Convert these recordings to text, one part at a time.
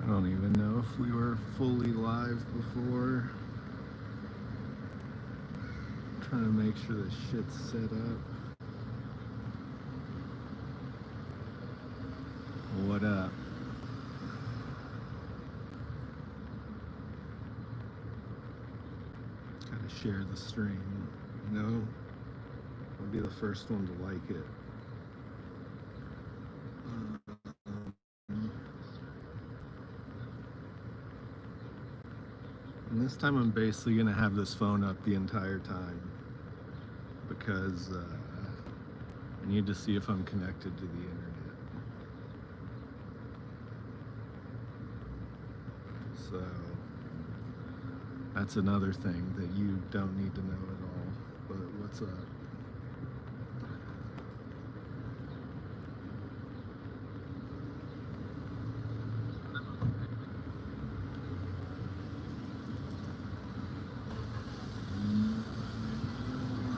I don't even know if we were fully live before. I'm trying to make sure this shit's set up. What up? Gotta share the stream, you know? I'll be the first one to like it. And this time I'm basically gonna have this phone up the entire time because I need to see if I'm connected to the internet. So that's another thing that you don't need to know at all. But what's up?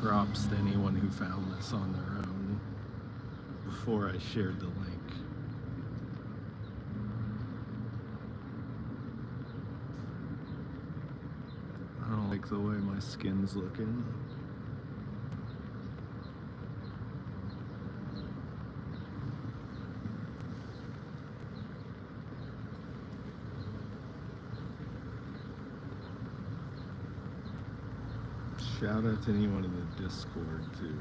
Props to anyone who found this on their own before I shared the link. I don't like the way my skin's looking. Shout out to anyone in the Discord too.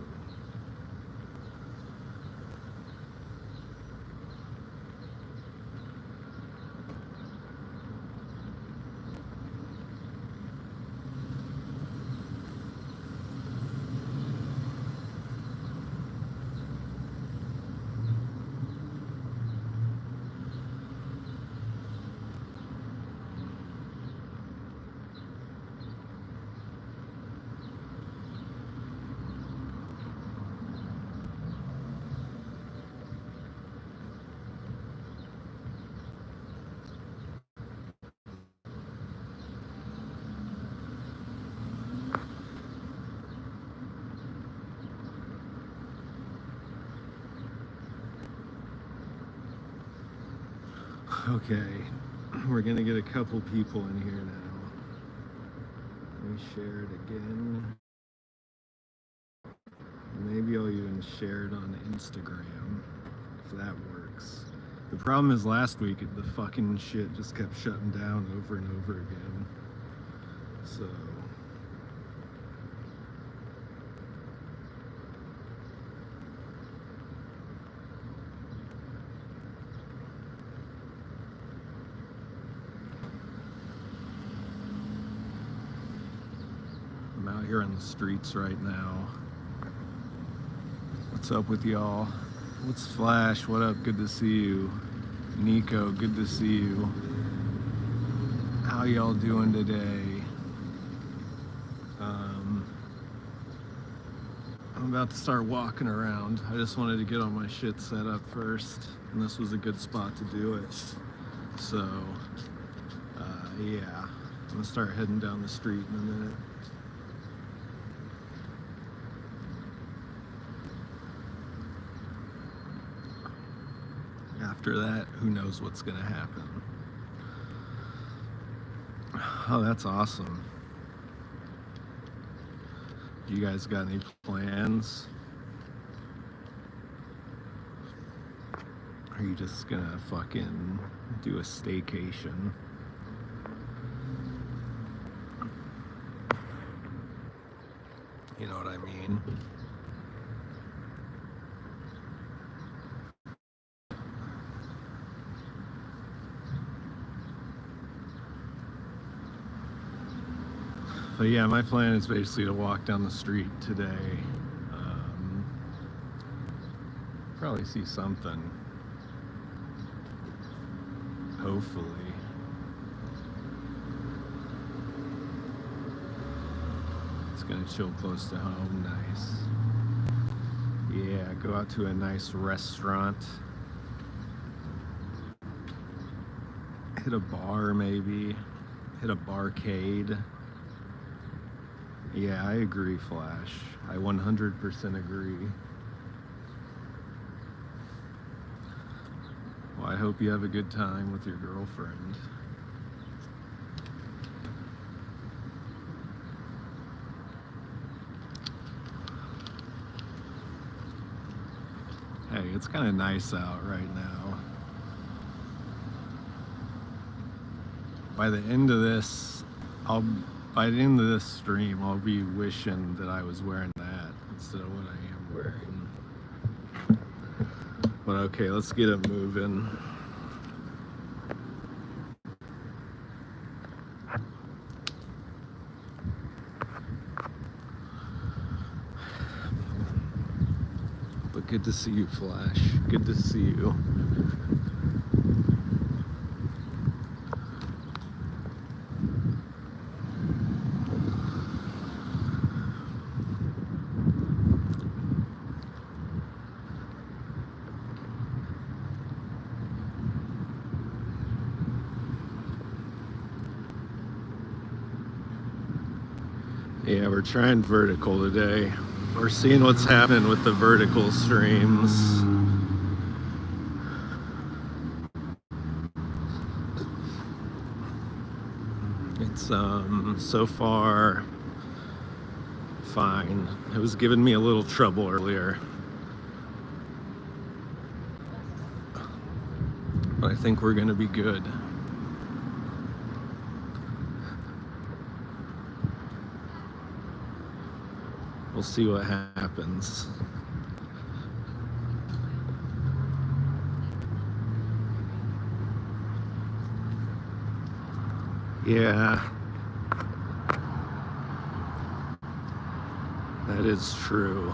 Okay, we're gonna get a couple people in here now. Let me share it again. Maybe I'll even share it on Instagram, if that works. The problem is last week, the fucking shit just kept shutting down over and over again. So... I'm out here on the streets right now. What's up with y'all? What's Flash? What up? Good to see you. Nico, good to see you. How y'all doing today? I'm about to start walking around. I just wanted to get all my shit set up first, and this was a good spot to do it. So, yeah, I'm gonna start heading down the street in a minute. After that, who knows what's gonna happen. Oh, that's awesome. You guys got any plans? Are you just gonna fucking do a staycation? You know what I mean? But yeah, my plan is basically to walk down the street today. Probably see something. Hopefully. It's gonna chill close to home, nice. Yeah, go out to a nice restaurant. Hit a bar maybe. Hit a barcade. Yeah, I agree, Flash. I 100% agree. Well, I hope you have a good time with your girlfriend. Hey, it's kind of nice out right now. By the end of this, by the end of this stream, I'll be wishing that I was wearing that instead of what I am wearing. But okay, let's get it moving. But good to see you, Flash. Good to see you. Yeah, we're trying vertical today. We're seeing what's happening with the vertical streams. It's so far fine. It was giving me a little trouble earlier, but I think we're gonna be good. We'll see what happens. Yeah, that is true.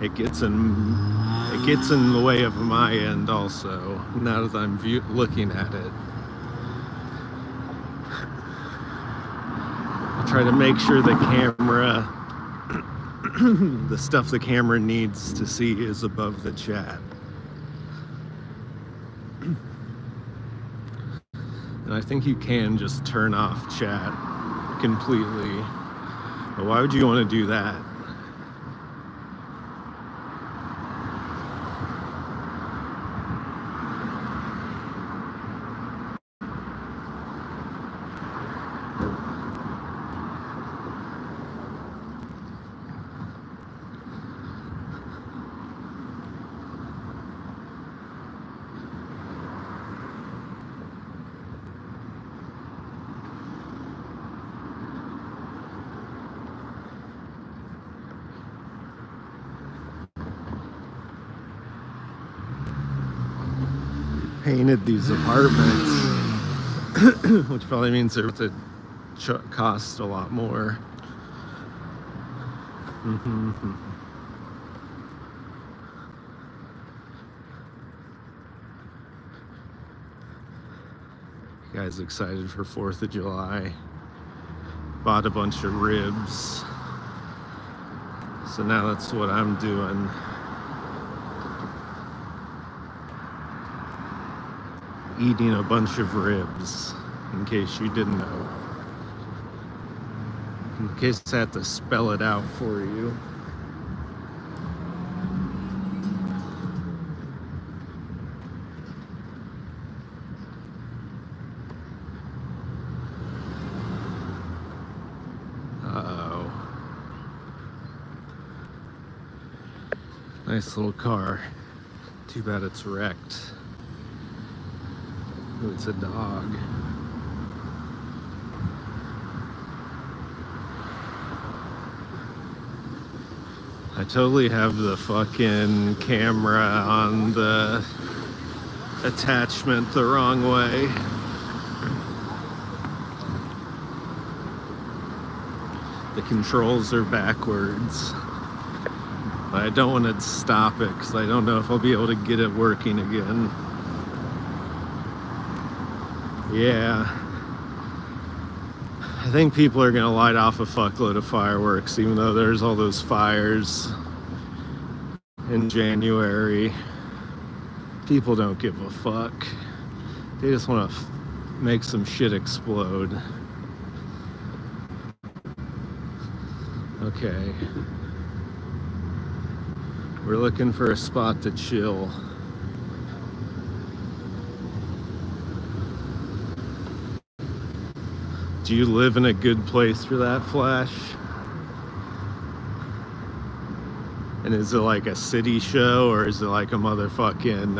It gets in the way of my end also, now that I'm looking at it. Try to make sure the camera, the stuff the camera needs to see is above the chat. And I think you can just turn off chat completely. But why would you want to do that? Painted these apartments, which probably means they're to cost a lot more. You guys excited for 4th of July? Bought a bunch of ribs, so now that's what I'm doing. Eating a bunch of ribs, in case you didn't know. In case I had to spell it out for you. Uh-oh. Nice little car. Too bad it's wrecked. Oh, it's a dog. I totally have the fucking camera on the attachment the wrong way. The controls are backwards. But I don't want to stop it because I don't know if I'll be able to get it working again. Yeah, I think people are gonna light off a fuckload of fireworks, even though there's all those fires in January. People don't give a fuck. They just want to make some shit explode. Okay. We're looking for a spot to chill. Do you live in a good place for that, Flash? And is it like a city show, or is it like a motherfucking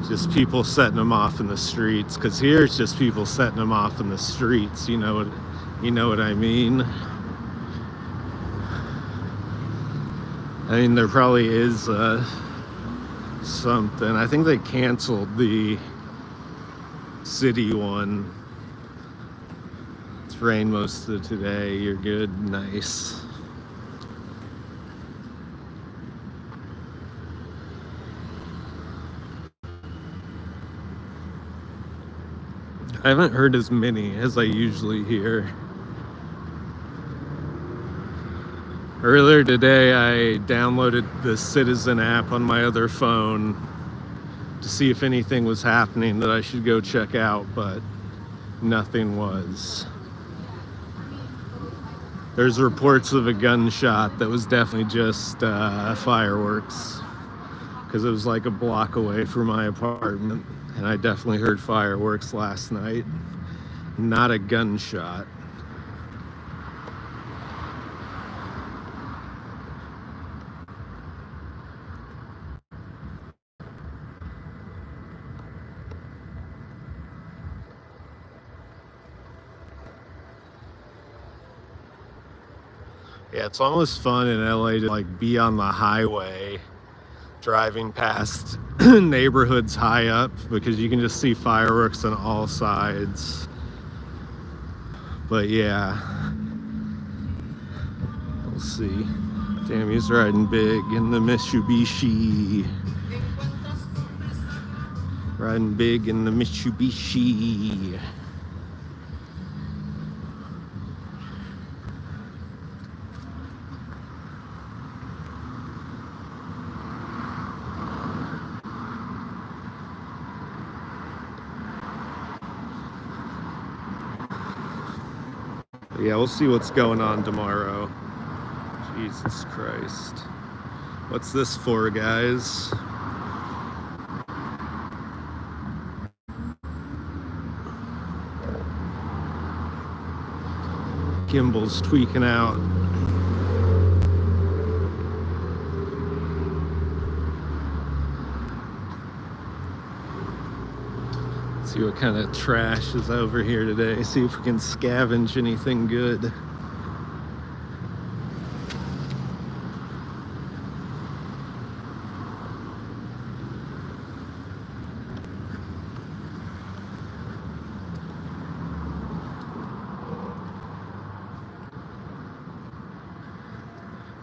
just people setting them off in the streets? Because here it's just people setting them off in the streets. You know what I mean? I mean, there probably is something. I think they canceled the city one. It's rained most of today. You're good. Nice. I haven't heard as many as I usually hear. Earlier today, I downloaded the Citizen app on my other phone to see if anything was happening that I should go check out, but nothing was. There's reports of a gunshot that was definitely just fireworks, because it was like a block away from my apartment, and I definitely heard fireworks last night. Not a gunshot. Yeah, it's almost fun in LA to like be on the highway driving past neighborhoods high up, because you can just see fireworks on all sides. But yeah, we'll see. Damn, he's riding big in the Mitsubishi. Riding big in the Mitsubishi. Yeah, we'll see what's going on tomorrow. Jesus Christ. What's this for, guys? Gimbal's tweaking out. See what kind of trash is over here today. See if we can scavenge anything good.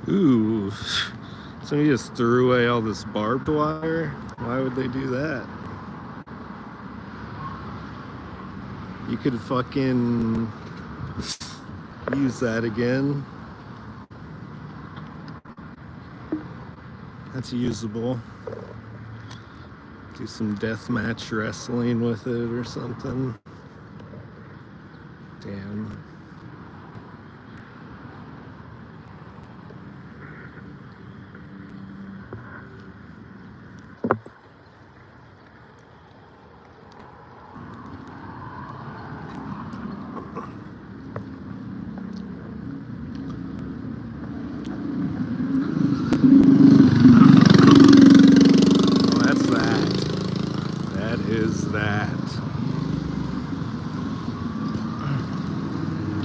Ooh, somebody just threw away all this barbed wire. Why would they do that? You could fucking use that again. That's usable. Do some deathmatch wrestling with it or something. Damn.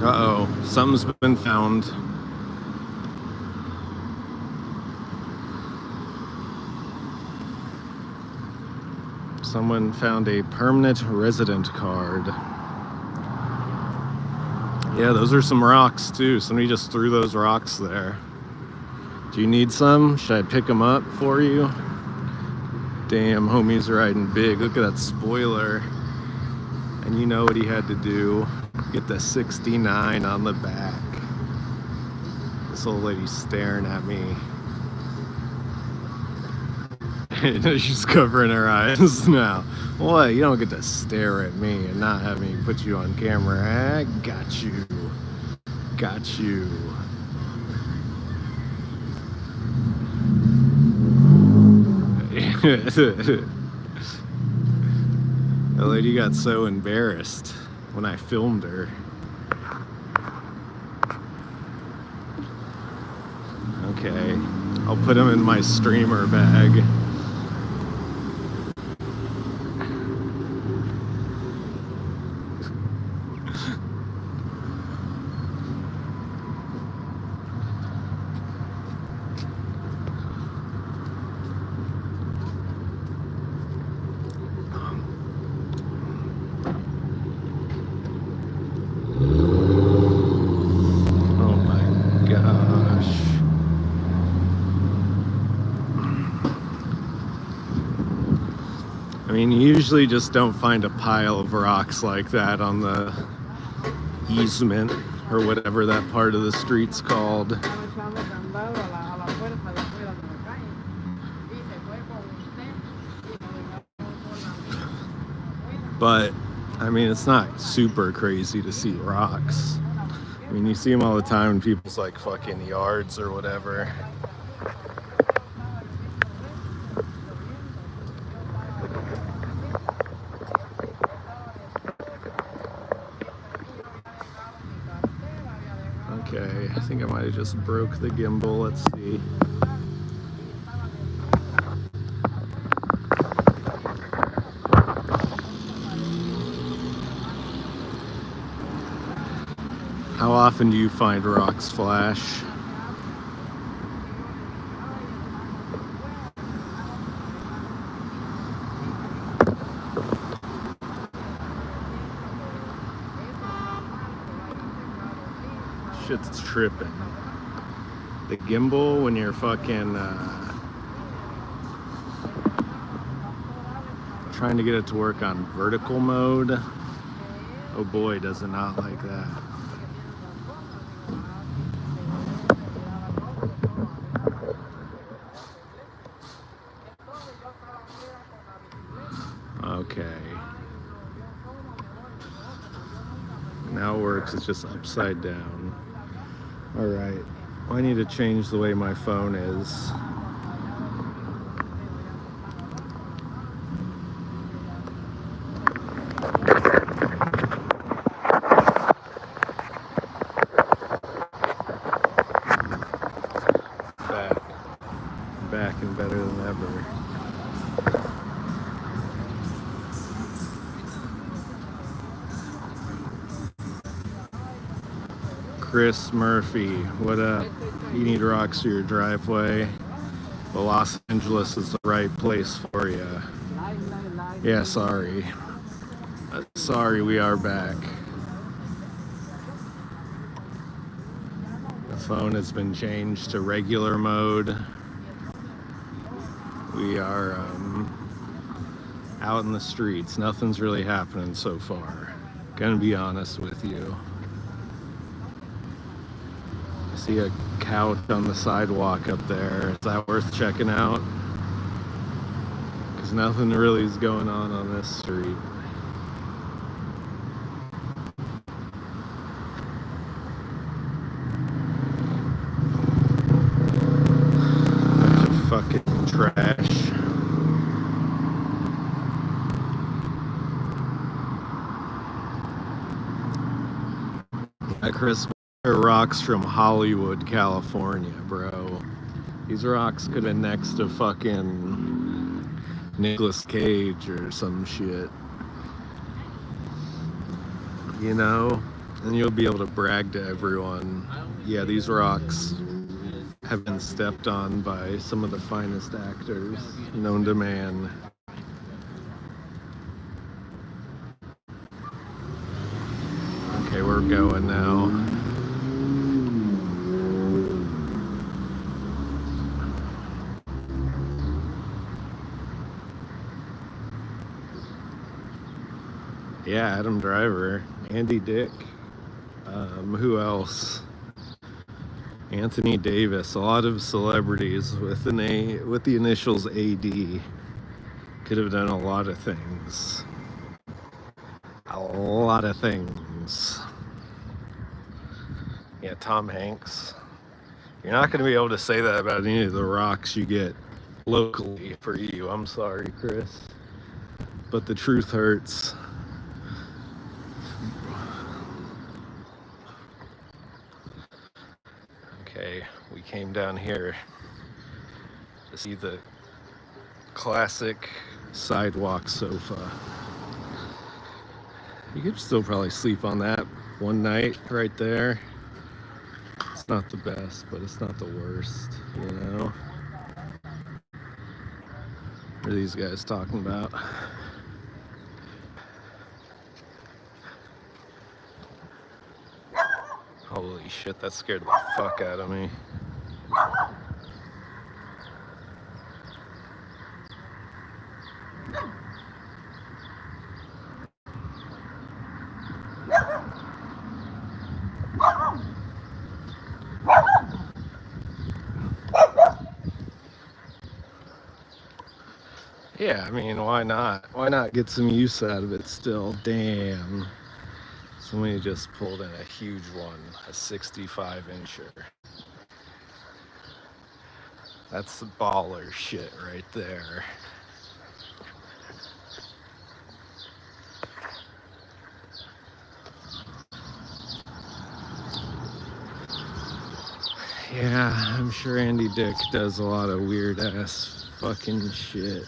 Uh-oh, something's been found. Someone found a permanent resident card. Yeah, those are some rocks too. Somebody just threw those rocks there. Do you need some? Should I pick them up for you? Damn, homie's riding big. Look at that spoiler. And you know what he had to do. Get the 69 on the back. This old lady's staring at me. She's covering her eyes now. What? You don't get to stare at me and not have me put you on camera. I got you. Got you. The lady got so embarrassed when I filmed her. Okay, I'll put them in my streamer bag. Oh my gosh. I mean, you usually just don't find a pile of rocks like that on the easement or whatever that part of the street's called. But, I mean, it's not super crazy to see rocks. I mean, you see them all the time in people's, like, fucking yards or whatever. Okay, I think I might have just broke the gimbal. Let's see. How often do you find rocks flash? Shit's tripping. The gimbal, when you're fucking trying to get it to work on vertical mode, oh boy, does it not like that. Okay. Now it works, it's just upside down. Alright. Well, I need to change the way my phone is. Back and better than ever. Chris Murphy, what up? You need rocks for your driveway? Well, Los Angeles is the right place for you. Yeah, sorry. Sorry, we are back. The phone has been changed to regular mode. We are out in the streets. Nothing's really happening so far. Gonna be honest with you. I see a couch on the sidewalk up there. Is that worth checking out? Because nothing really is going on this street. Bunch of fucking trash. Chris, rocks from Hollywood, California, bro. These rocks could have been next to fucking Nicolas Cage or some shit. You know? And you'll be able to brag to everyone, yeah, these rocks have been stepped on by some of the finest actors known to man. Okay, we're going now. Yeah, Adam Driver, Andy Dick, who else? Anthony Davis, a lot of celebrities with the initials AD could have done a lot of things. A lot of things. Yeah, Tom Hanks. You're not going to be able to say that about any of the rocks you get locally for you. I'm sorry, Chris. But the truth hurts. Okay, we came down here to see the classic sidewalk sofa. You could still probably sleep on that one night right there. It's not the best, but it's not the worst, you know? What are these guys talking about? Holy shit, that scared the fuck out of me. Yeah, I mean, why not? Why not get some use out of it still? Damn. Somebody just pulled in a huge one, a 65-incher. That's the baller shit right there. Yeah, I'm sure Andy Dick does a lot of weird ass fucking shit.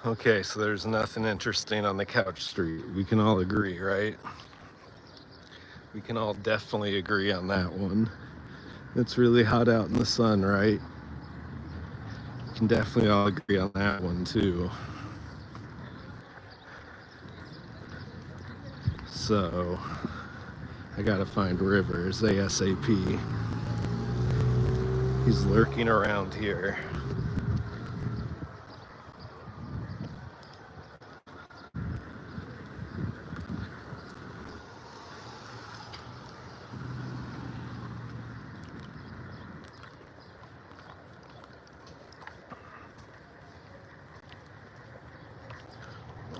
Okay, so there's nothing interesting on the couch street. We can all agree, right? We can all definitely agree on that one. It's really hot out in the sun, right? We can definitely all agree on that one too. So, I gotta find Rivers ASAP. He's lurking around here.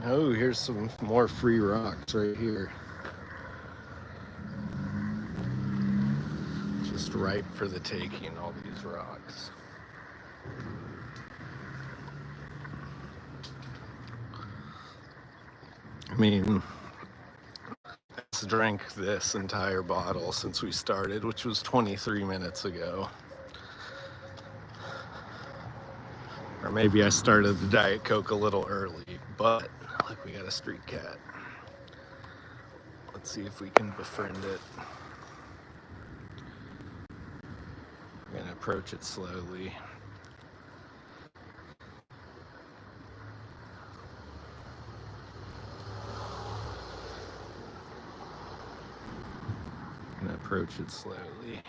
Oh, here's some more free rocks right here. Just ripe for the taking, all these rocks. I mean, let's drink this entire bottle since we started, which was 23 minutes ago. Or maybe I started the Diet Coke a little early, but look, we got a street cat. Let's see if we can befriend it. We're gonna approach it slowly. I'm gonna approach it slowly.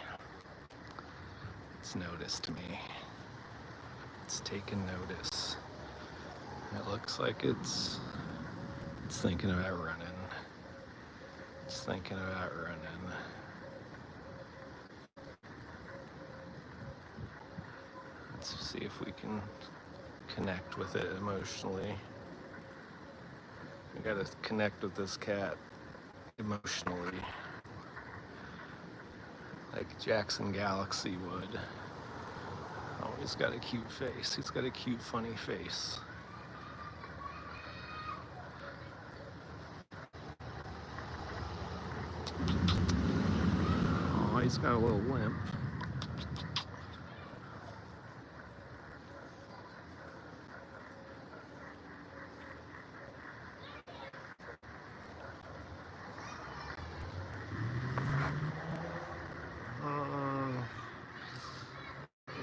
It's noticed me. It's taken notice. It looks like it's thinking about running. It's thinking about running. Let's see if we can connect with it emotionally. We gotta connect with this cat emotionally, like Jackson Galaxy would. Oh, he's got a cute face. He's got a cute, funny face. Oh, he's got a little limp.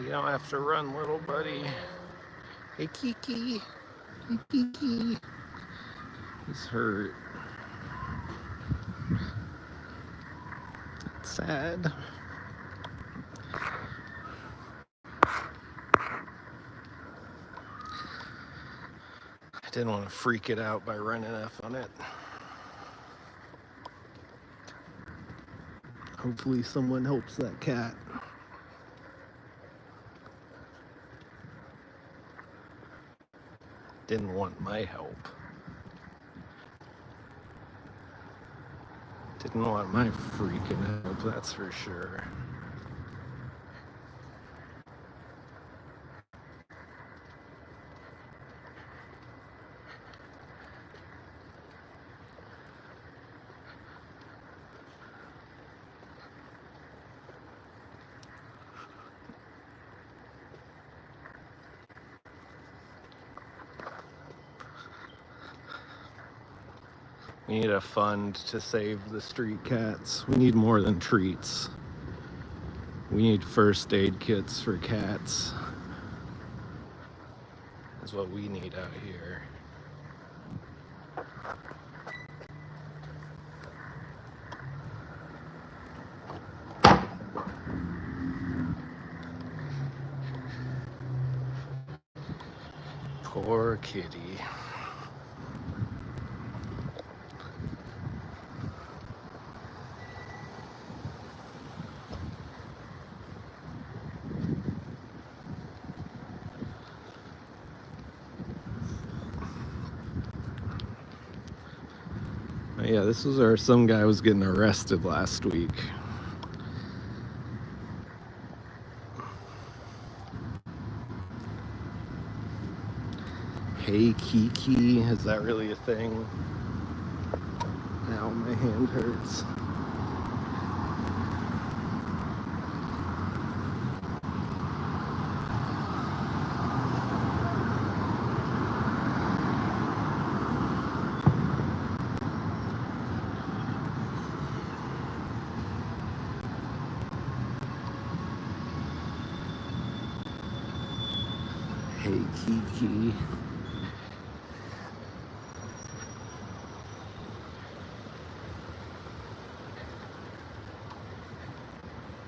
You don't have to run, little buddy. Hey, Kiki. Hey, Kiki. He's hurt. sad. I didn't want to freak it out by running F on it. Hopefully someone helps that cat. Didn't want my help. Didn't want my freaking help, that's for sure. We need a fund to save the street cats. We need more than treats. We need first aid kits for cats. That's what we need out here. Poor kitty. Yeah, this was where some guy was getting arrested last week. Hey Kiki, is that really a thing? Ow, my hand hurts. Hey Kiki.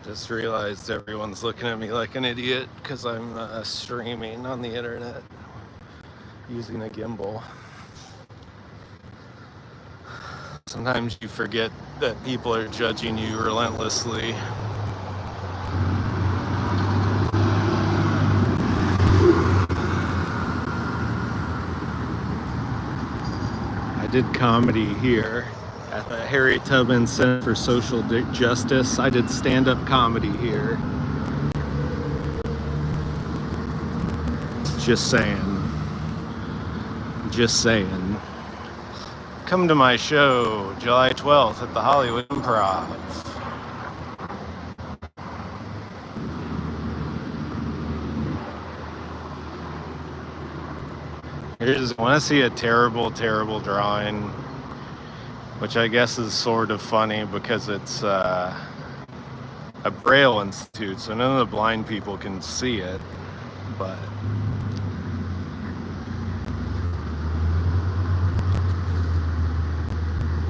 Just realized everyone's looking at me like an idiot because I'm streaming on the internet using a gimbal. Sometimes you forget that people are judging you relentlessly. I did comedy here at the Harriet Tubman Center for Social Justice. I did stand-up comedy here. Just saying. Just saying. Come to my show, July 12th at the Hollywood Improv. I want to see a terrible, terrible drawing, which I guess is sort of funny because it's a Braille Institute, so none of the blind people can see it, but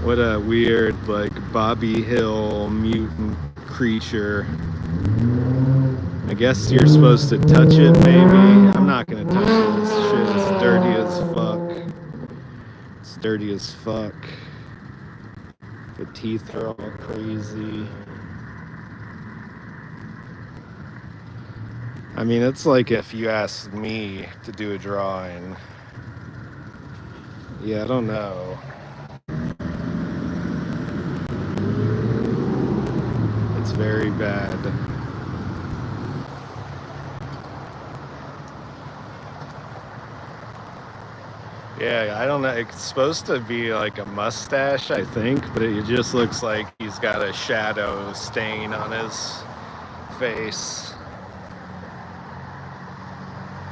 what a weird, like, Bobby Hill mutant creature. I guess you're supposed to touch it, maybe. I'm not gonna touch this shit. It's dirty as fuck. It's dirty as fuck. The teeth are all crazy. I mean, it's like if you asked me to do a drawing. Yeah, I don't know. It's very bad. Yeah, I don't know. It's supposed to be like a mustache, I think, but it just looks like he's got a shadow stain on his face.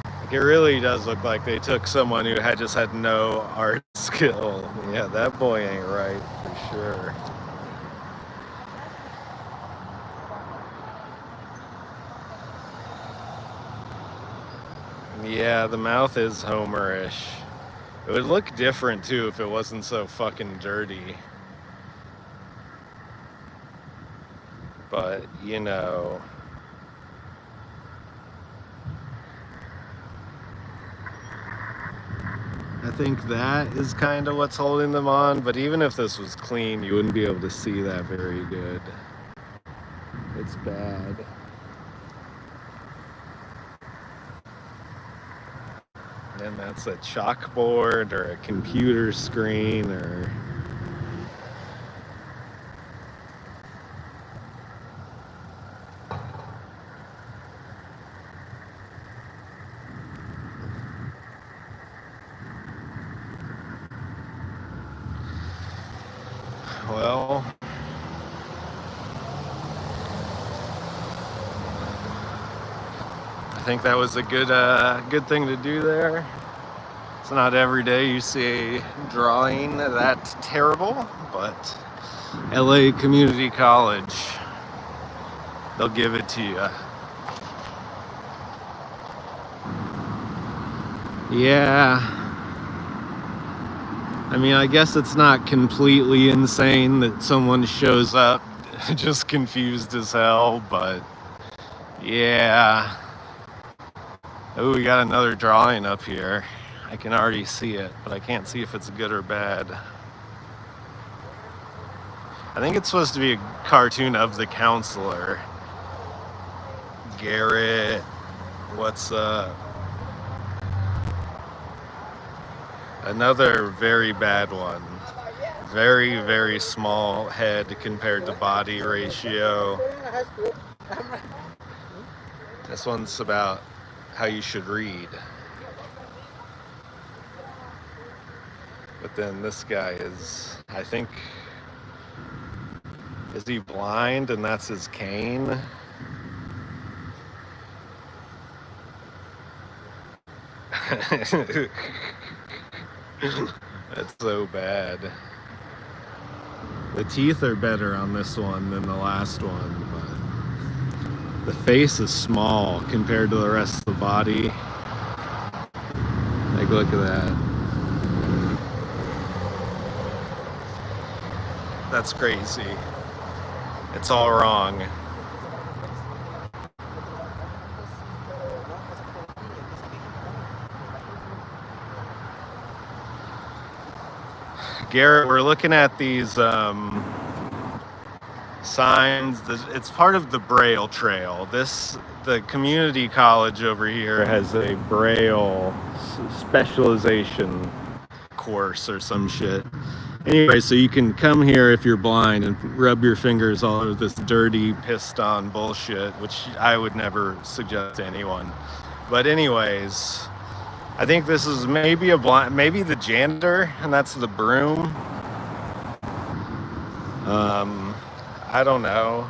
Like, it really does look like they took someone who had just had no art skill. Yeah, that boy ain't right for sure. Yeah, the mouth is Homerish. It would look different too if it wasn't so fucking dirty. but you know, I think that is kind of what's holding them on, but even if this was clean, you wouldn't be able to see that very good. It's bad. And that's a chalkboard or a computer screen or... Well, I think that was a good thing to do there. It's not every day you see a drawing that terrible, but LA Community College, they'll give it to you. Yeah. I mean, I guess it's not completely insane that someone shows up just confused as hell, but yeah. Oh, we got another drawing up here. I can already see it, but I can't see if it's good or bad. I think it's supposed to be a cartoon of the counselor. Garrett, what's up? Another very bad one. Very, very small head compared to body ratio. This one's about how you should read. But then this guy is, I think, is he blind and that's his cane? That's so bad. The teeth are better on this one than the last one, but the face is small compared to the rest of the body. Like, look at that. That's crazy. It's all wrong. Garrett, we're looking at these signs. It's part of the Braille Trail. The community college over here has a Braille specialization course or some shit. Anyway, so you can come here if you're blind and rub your fingers all over this dirty, pissed on bullshit, which I would never suggest to anyone. But anyways, I think this is maybe maybe the janitor, and that's the broom. I don't know.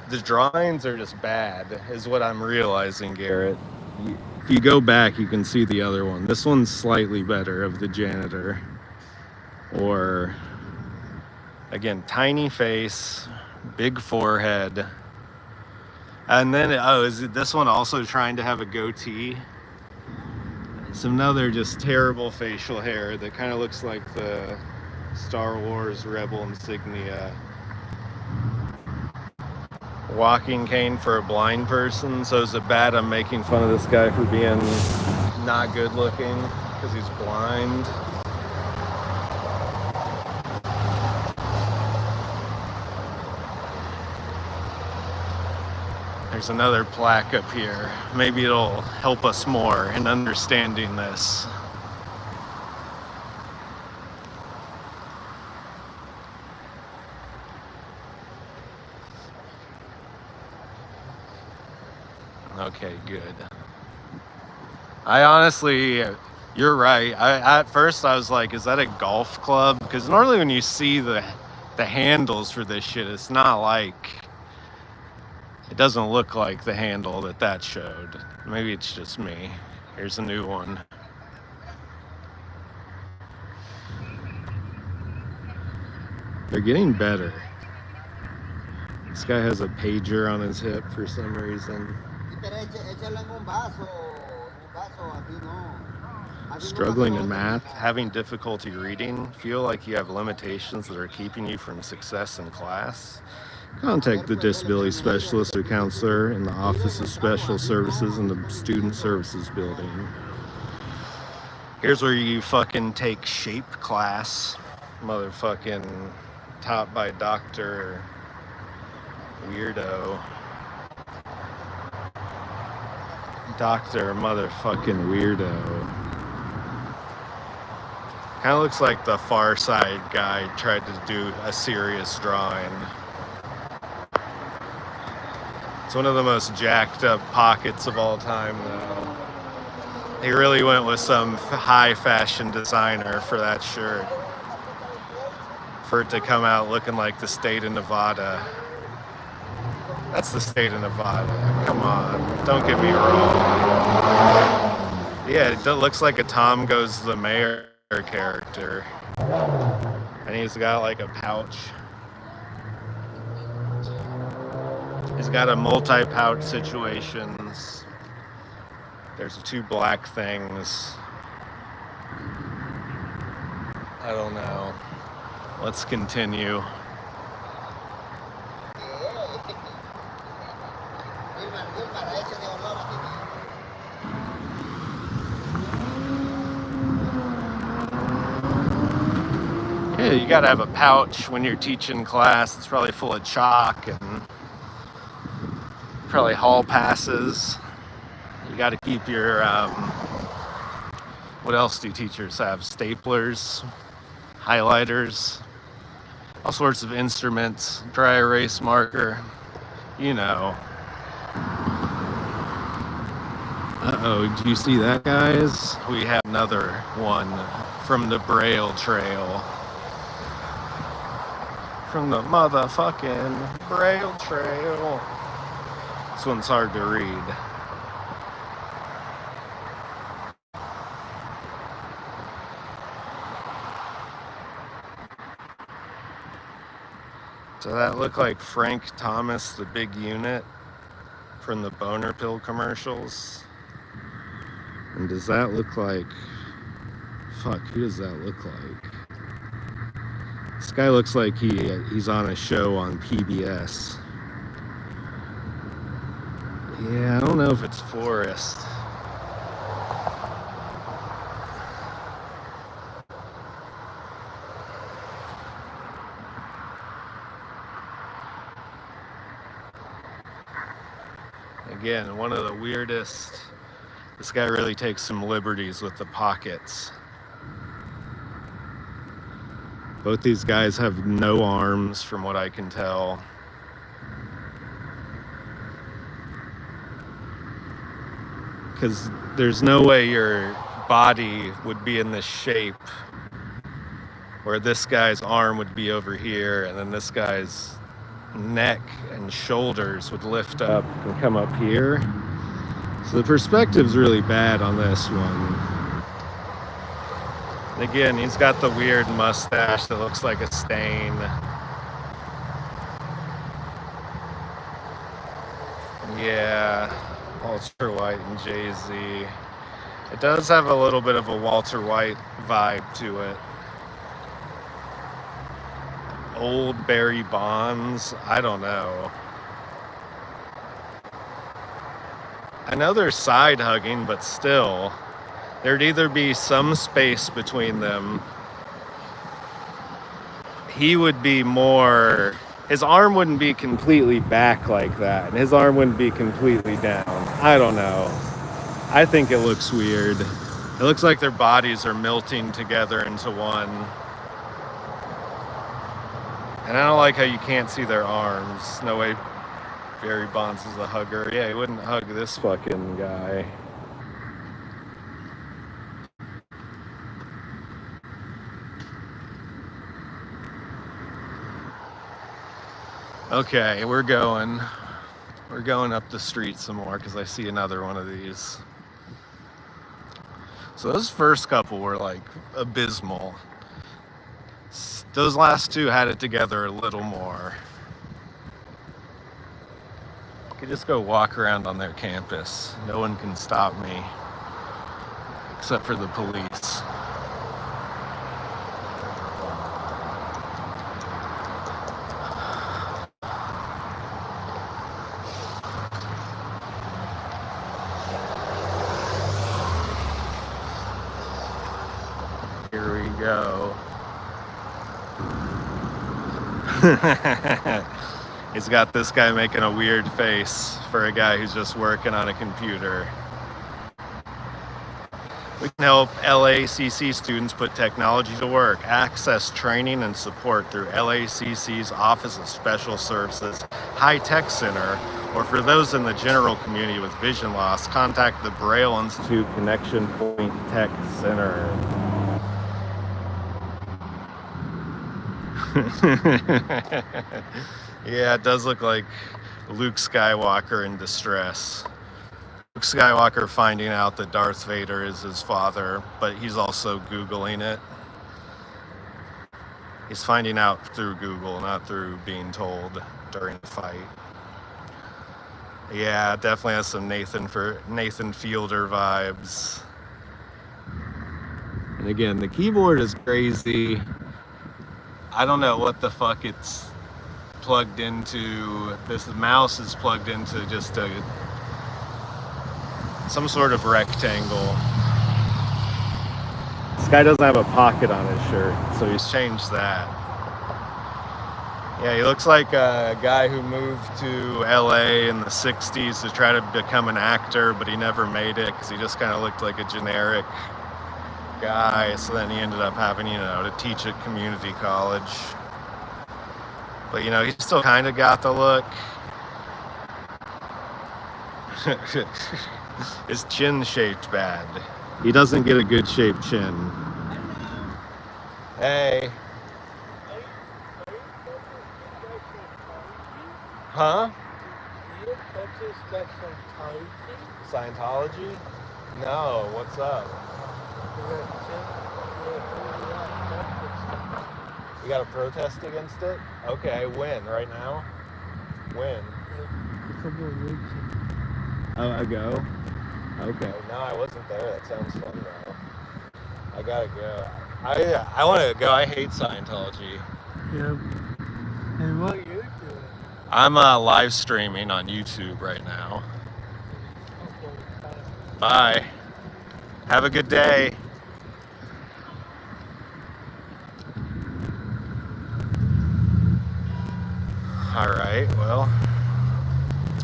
The drawings are just bad, is what I'm realizing, Garrett. If you go back, you can see the other one. This one's slightly better, of the janitor. Or, again, tiny face, big forehead. And then, is this one also trying to have a goatee? It's another just terrible facial hair that kind of looks like the Star Wars Rebel insignia. Walking cane for a blind person. So is it bad I'm making fun of this guy for being not good looking because he's blind? There's another plaque up here. Maybe it'll help us more in understanding this. Okay, good. I honestly, you're right. At first I was like, is that a golf club? Because normally when you see the handles for this shit, it's not like, it doesn't look like the handle that showed. Maybe it's just me. Here's a new one. They're getting better. This guy has a pager on his hip for some reason. Struggling in math, having difficulty reading, feel like you have limitations that are keeping you from success in class? Contact the disability specialist or counselor in the Office of Special Services in the Student Services building. Here's where you fucking take shape class. Motherfucking taught by Dr. Weirdo. Dr. Motherfucking Weirdo. Kind of looks like the Far Side guy tried to do a serious drawing. It's one of the most jacked up pockets of all time, though. He really went with some high fashion designer for that shirt. For it to come out looking like the state of Nevada. That's the state of Nevada. Come on, don't get me wrong. Yeah, it looks like a Tom Goes to the Mayor character. And he's got like a pouch. He's got a multi-pouch situations. There's two black things. I don't know. Let's continue. Yeah, you gotta have a pouch when you're teaching class. It's probably full of chalk and probably hall passes. You gotta keep your, what else do teachers have? Staplers, highlighters, all sorts of instruments, dry erase marker, you know. Uh-oh, did you see that, guys? We have another one from the Braille Trail. From the motherfucking Braille Trail. This one's hard to read. So that looked like Frank Thomas, the big unit from the boner pill commercials. And does that look like, fuck, who does that look like? This guy looks like he's on a show on PBS. Yeah, I don't know if it's Forrest. Again, one of the weirdest. This guy really takes some liberties with the pockets. Both these guys have no arms from what I can tell. Because there's no way your body would be in this shape where this guy's arm would be over here and then this guy's neck and shoulders would lift up and come up here. So the perspective's really bad on this one. And again, he's got the weird mustache that looks like a stain. Yeah, Walter White and Jay-Z. It does have a little bit of a Walter White vibe to it. Old Barry Bonds, I don't know. I know they're side hugging, but still, there'd either be some space between them. He would be more, his arm wouldn't be completely back like that, and his arm wouldn't be completely down. I don't know. I think it looks weird. It looks like their bodies are melting together into one. And I don't like how you can't see their arms. No way Barry Bonds is a hugger. Yeah, he wouldn't hug this fucking guy. Okay, we're going up the street some more because I see another one of these. So those first couple were like abysmal. Those last two had it together a little more. I could just go walk around on their campus. No one can stop me. except for the police. Here we go. He's got this guy making a weird face for a guy who's just working on a computer. We can help LACC students put technology to work. Access training and support through LACC's Office of Special Services High Tech Center, or for those in the general community with vision loss, contact the Braille Institute Connection Point Tech Center. Yeah, it does look like Luke Skywalker in distress. Luke Skywalker finding out that Darth Vader is his father, but he's also Googling it. He's finding out through Google, not through being told during the fight. Yeah, it definitely has some Nathan Fielder vibes. And again, the keyboard is crazy. I don't know what the fuck it's plugged into. This mouse is plugged into just some sort of rectangle. This guy doesn't have a pocket on his shirt, so he's changed that. Yeah, he looks like a guy who moved to LA in the 60s to try to become an actor, but he never made it because he just kind of looked like a generic guy. So then he ended up having, to teach at community college. But, he still kind of got the look. His chin shaped bad. He doesn't get a good shaped chin. Hey. Huh? Do you practice like Scientology? Scientology? No, what's up? You got a protest against it? Okay, when? Right now? When? A couple of weeks Ago? Okay. No, I wasn't there. That sounds fun though. I gotta go. I want to go. I hate Scientology. Yeah. And what are you doing? I'm live streaming on YouTube right now. Okay, Bye. Have a good day. All right, well,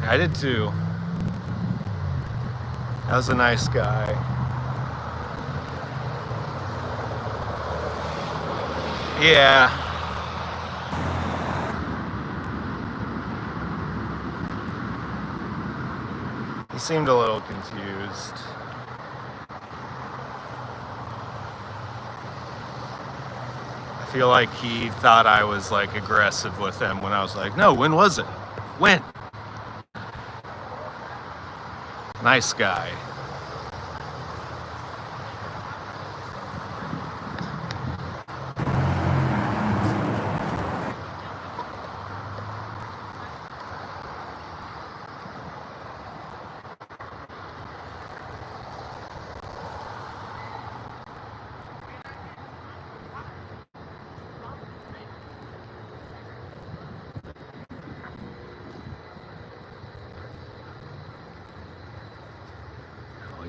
I did too. That was a nice guy. Yeah. He seemed a little confused. I feel like he thought I was like aggressive with him when I was like, no, when was it? When? Nice guy.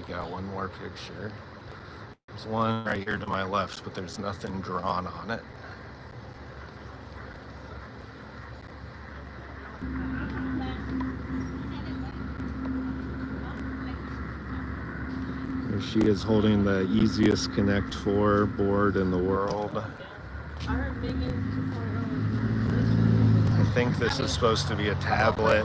Got one more picture. There's one right here to my left, but there's nothing drawn on it. Here she is holding the easiest Connect 4 board in the world. I think this is supposed to be a tablet.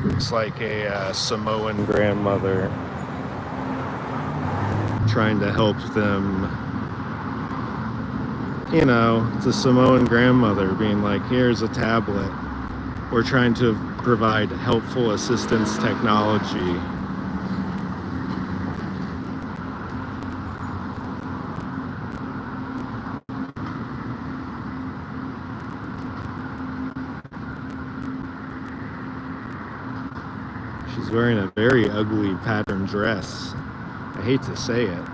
Looks like a Samoan grandmother trying to help them. It's a Samoan grandmother being like, here's a tablet. We're trying to provide helpful assistance technology. She's wearing a very ugly patterned dress. I hate to say it.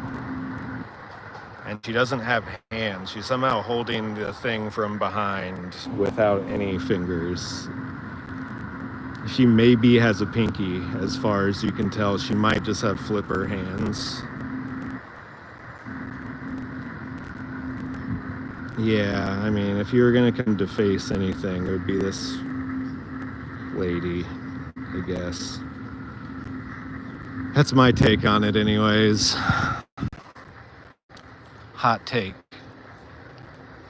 And she doesn't have hands. She's somehow holding the thing from behind without any fingers. She maybe has a pinky, as far as you can tell. She might just have flipper hands. Yeah, I mean, if you were gonna come deface anything, it would be this lady, I guess. That's my take on it anyways. Hot take.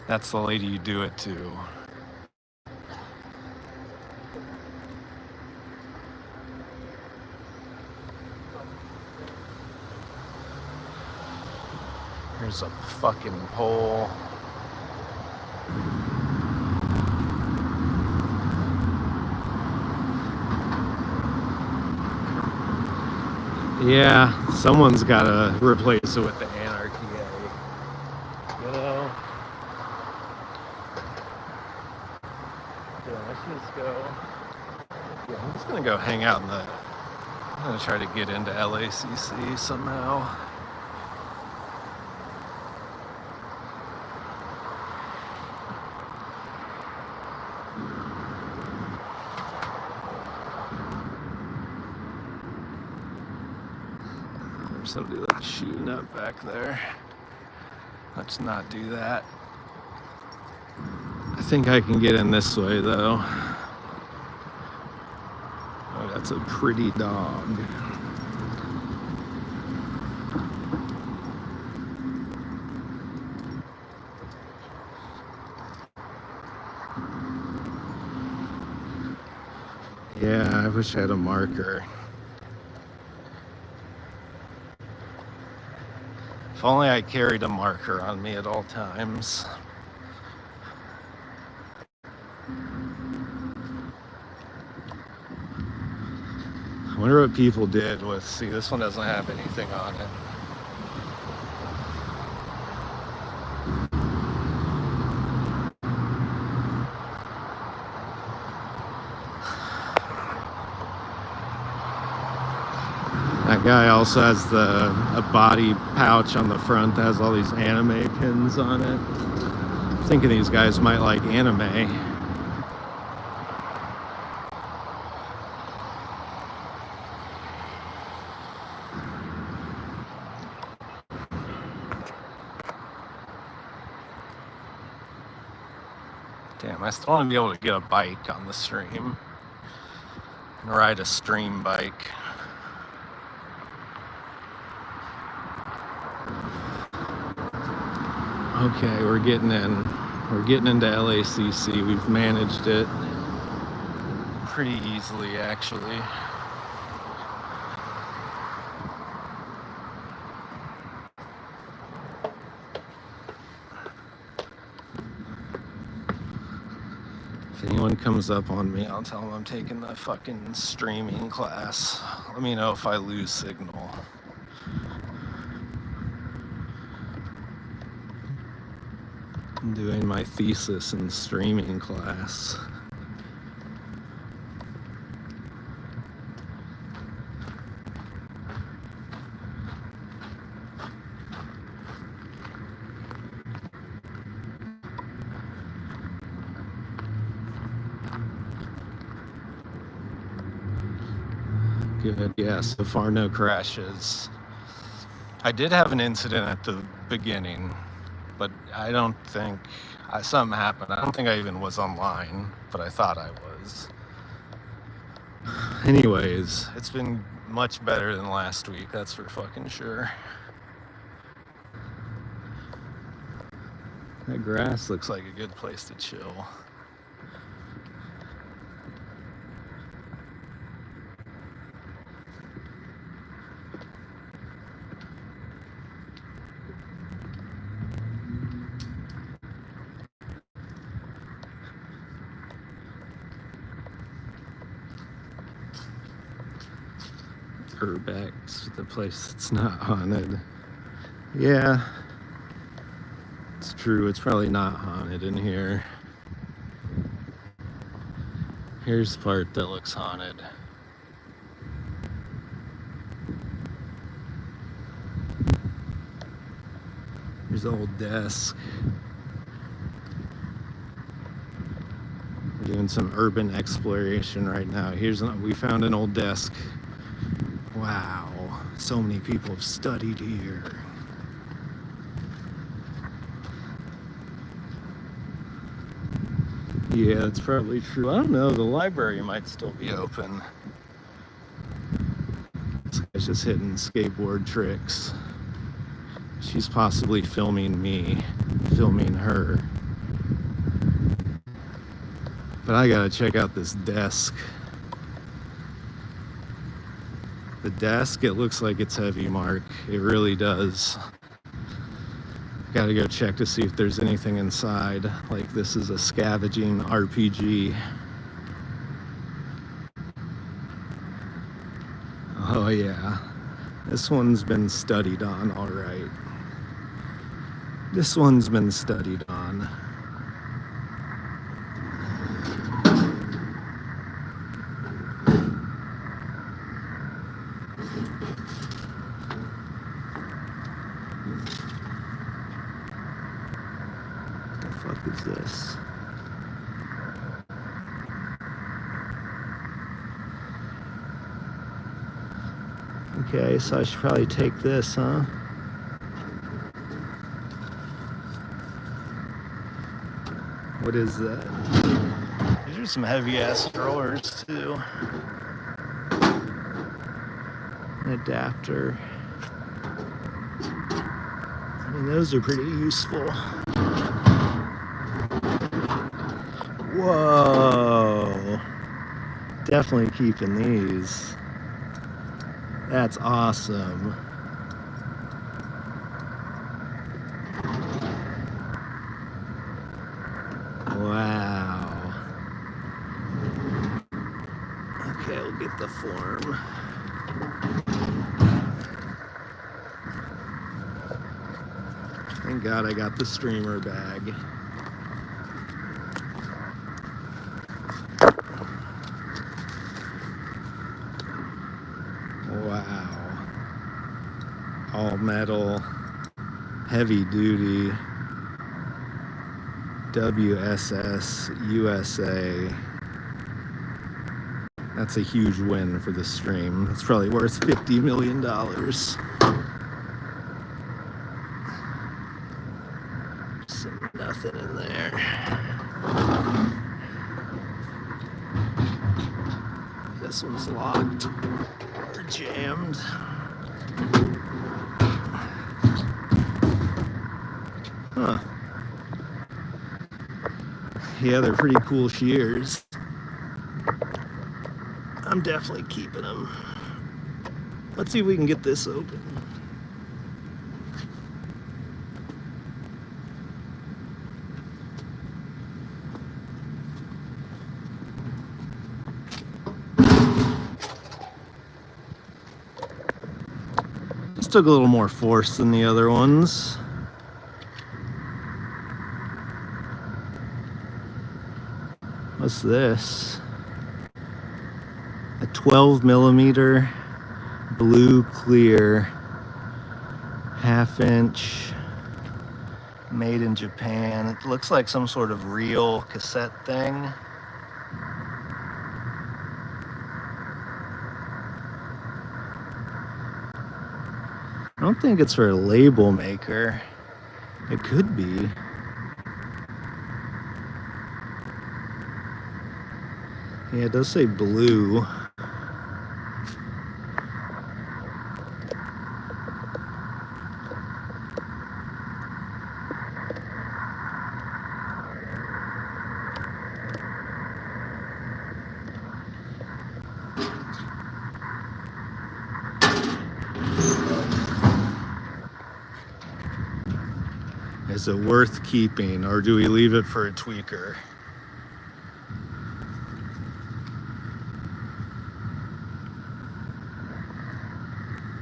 That's the lady you do it to. There's a fucking pole. Yeah, someone's gotta replace it with the anarchy, you know? Yeah, let's just go. Yeah, I'm just gonna go hang out in the... I'm gonna try to get into LACC somehow. There's somebody that's shooting up back there. Let's not do that. I think I can get in this way though. Oh, that's a pretty dog. Yeah, I wish I had a marker. If only I carried a marker on me at all times. I wonder what people did with, see, this one doesn't have anything on it. That guy also has a body pouch on the front that has all these anime pins on it. I'm thinking these guys might like anime. Damn, I still want to be able to get a bike on the stream and ride a stream bike. Okay, we're getting in. We're getting into LACC. We've managed it pretty easily, actually. If anyone comes up on me, I'll tell them I'm taking the fucking streaming class. Let me know if I lose signal. I'm doing my thesis in streaming class. Good, yeah, so far no crashes. I did have an incident at the beginning, but I don't think, something happened. I don't think I even was online, but I thought I was. Anyways, it's been much better than last week, that's for fucking sure. That grass looks like a good place to chill. Urbex, the place that's not haunted. Yeah, it's true. It's probably not haunted in here. Here's the part that looks haunted. old desk. We're doing some urban exploration right now. We found an old desk. Wow, so many people have studied here. Yeah, that's probably true. I don't know, the library might still be open. This guy's just hitting skateboard tricks. She's possibly filming me, filming her. But I gotta check out this desk. The desk, it looks like it's heavy, Mark. It really does. Gotta go check to see if there's anything inside. Like this is a scavenging RPG. Oh yeah. This one's been studied on, all right. This one's been studied on. What the fuck is this? Okay, so I should probably take this, huh? What is that? These are some heavy ass drawers too. An adapter. I mean, those are pretty useful. Whoa. Definitely keeping these. That's awesome. Wow. Okay, we'll get the form. Thank God I got the streamer bag. Wow. All metal, heavy duty, WSS USA. That's a huge win for the stream. It's probably worth $50 million. Nothing in there. This one's locked or jammed. Huh. Yeah, they're pretty cool shears. I'm definitely keeping them. Let's see if we can get this open. This took a little more force than the other ones. What's this? A 12 millimeter blue clear 1/2 inch made in Japan. It looks like some sort of reel cassette thing. I don't think it's for a label maker. It could be. Yeah, it does say blue. Is it worth keeping, or do we leave it for a tweaker?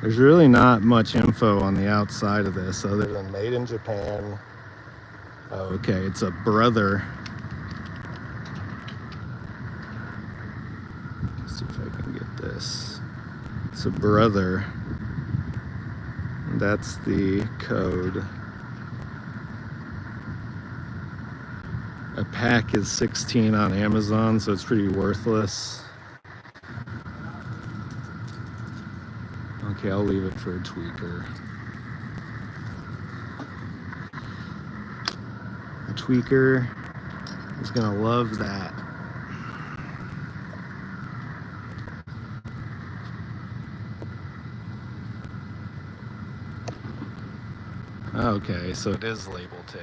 There's really not much info on the outside of this other than made in Japan. Oh, okay, it's a brother. Let's see if I can get this. It's a brother. That's the code. pack is 16 on Amazon, so it's pretty worthless. Okay, I'll leave it for a tweaker. A tweaker is gonna love that. Okay, so it is label tape.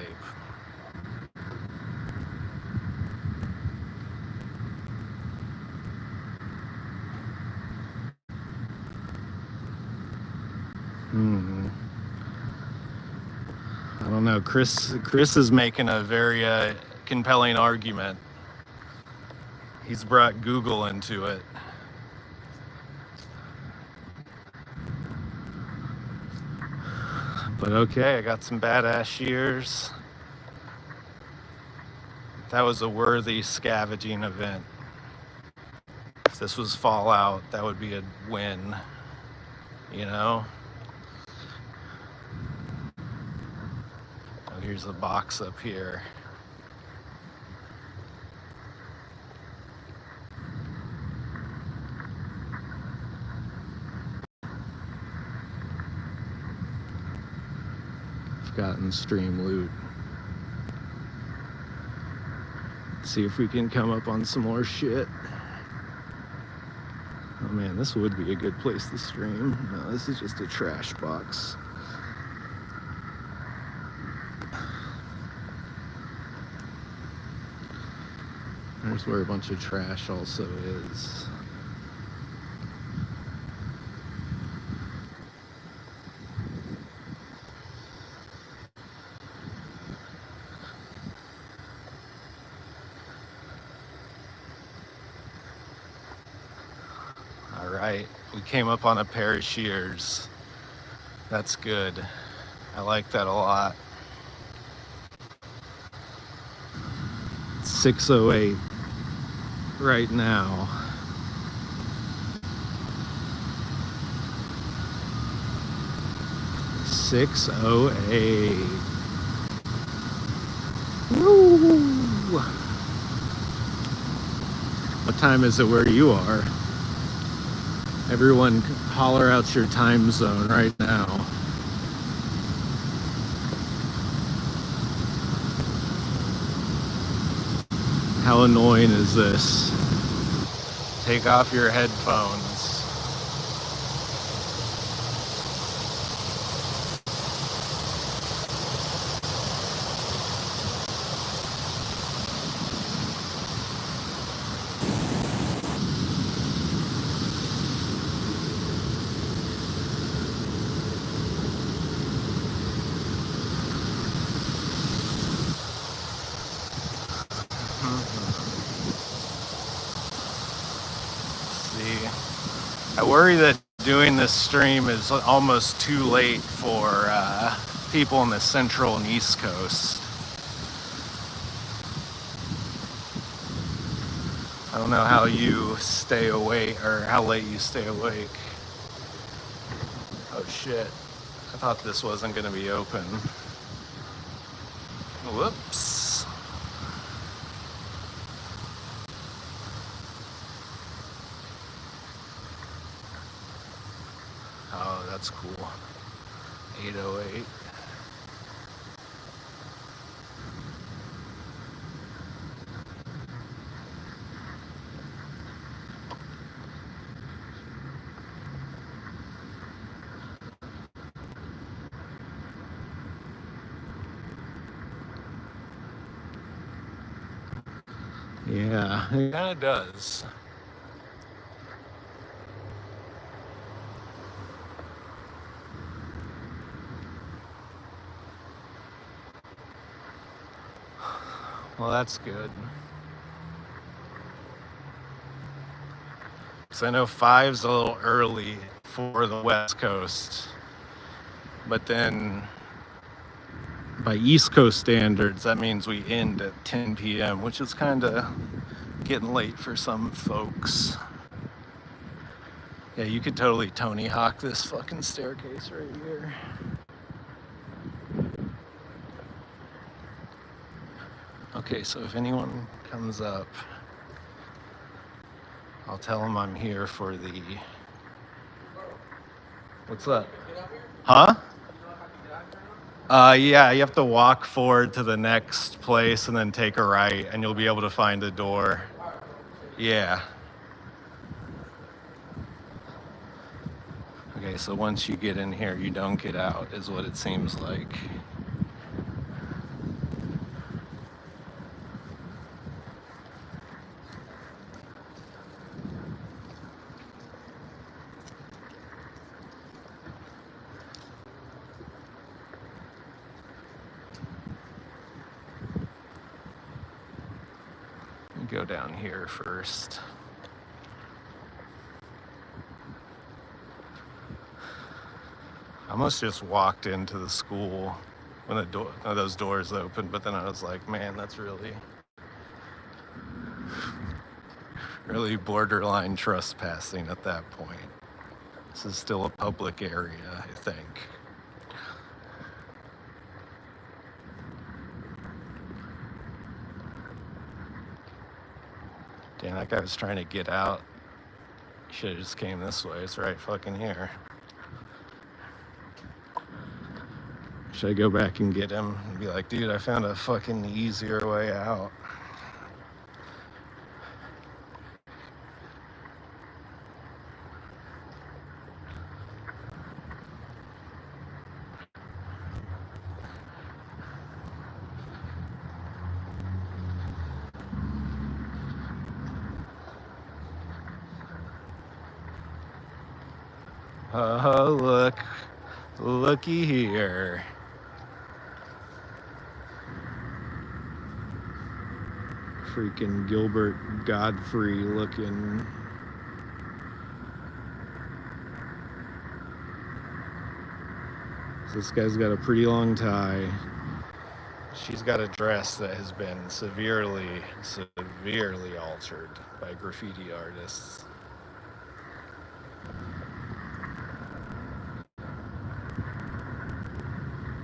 I don't know. Chris is making a very compelling argument. He's brought Google into it. But okay, I got some badass shears. That was a worthy scavenging event. If this was Fallout, that would be a win, you know? Oh, here's a box up here. Gotten stream loot. Let's see if we can come up on some more shit. Oh man, this would be a good place to stream. No, this is just a trash box. There's where a bunch of trash also is. Alright, we came up on a pair of shears. That's good. I like that a lot. 6:08 right now. $6:08. Woo! What time is it where you are? Everyone holler out your time zone right now. How annoying is this? Take off your headphones. I worry that doing this stream is almost too late for people in the Central and East Coast. I don't know how you stay awake or how late you stay awake. Oh shit, I thought this wasn't gonna be open. Whoops. Oh, that's cool. 808. Yeah, it kind of does. Well, that's good. Because I know 5's a little early for the West Coast. But then, by East Coast standards, that means we end at 10 p.m., which is kind of getting late for some folks. Yeah, you could totally Tony Hawk this fucking staircase right here. Okay, so if anyone comes up, I'll tell them I'm here for the... What's up? Huh? Yeah, you have to walk forward to the next place and then take a right, and you'll be able to find a door. Yeah. Okay, so once you get in here, you don't get out, is what it seems like. Go down here first. I almost just walked into the school when those doors opened, but then I was like, man, that's really borderline trespassing at that point. This is still a public area, I think. Damn, that guy was trying to get out. Should have just came this way. It's right fucking here. Should I go back and get him and be like, dude, I found a fucking easier way out? Oh, look. Looky here. Freaking Gilbert Godfrey looking. So this guy's got a pretty long tie. She's got a dress that has been severely altered by graffiti artists.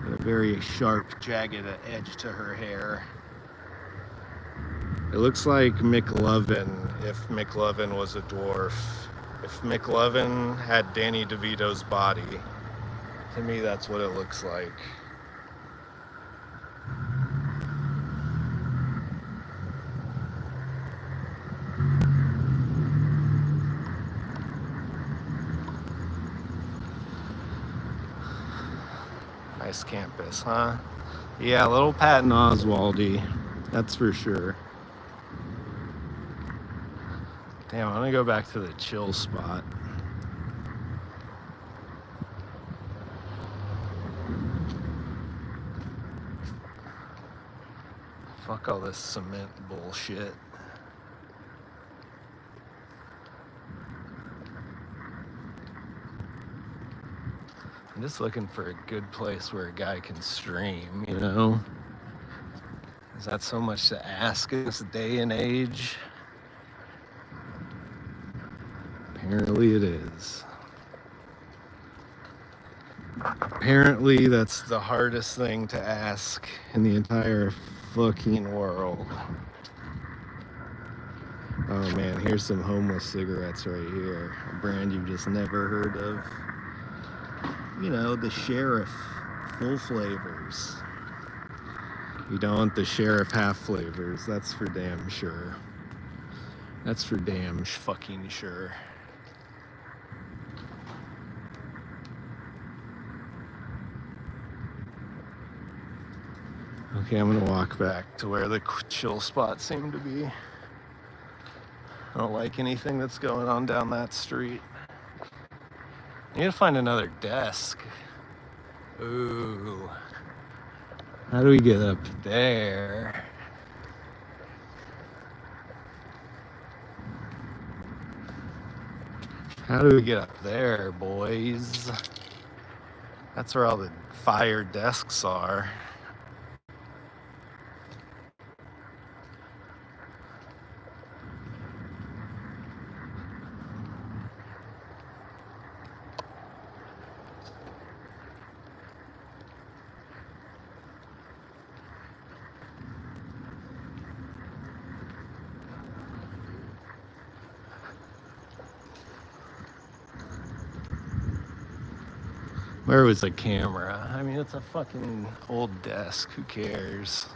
A very sharp, jagged edge to her hair. It looks like McLovin, if McLovin was a dwarf. If McLovin had Danny DeVito's body, to me that's what it looks like. Nice campus, huh? Yeah, little Patton Oswaldy, that's for sure. Damn, I'm gonna go back to the chill spot. Fuck all this cement bullshit. I'm just looking for a good place where a guy can stream, you know? Is that so much to ask in this day and age? Apparently it is. Apparently that's the hardest thing to ask in the entire fucking world. Oh man, here's some homeless cigarettes right here. A brand you've just never heard of. You know, the Sheriff full flavors. You don't want the Sheriff half flavors, that's for damn sure. That's for damn fucking sure. Okay, I'm gonna walk back to where the chill spots seem to be. I don't like anything that's going on down that street. I need to find another desk. Ooh. How do we get up there? How do we get up there, boys? That's where all the fire desks are. Where was the camera? I mean, it's a fucking old desk. Who cares?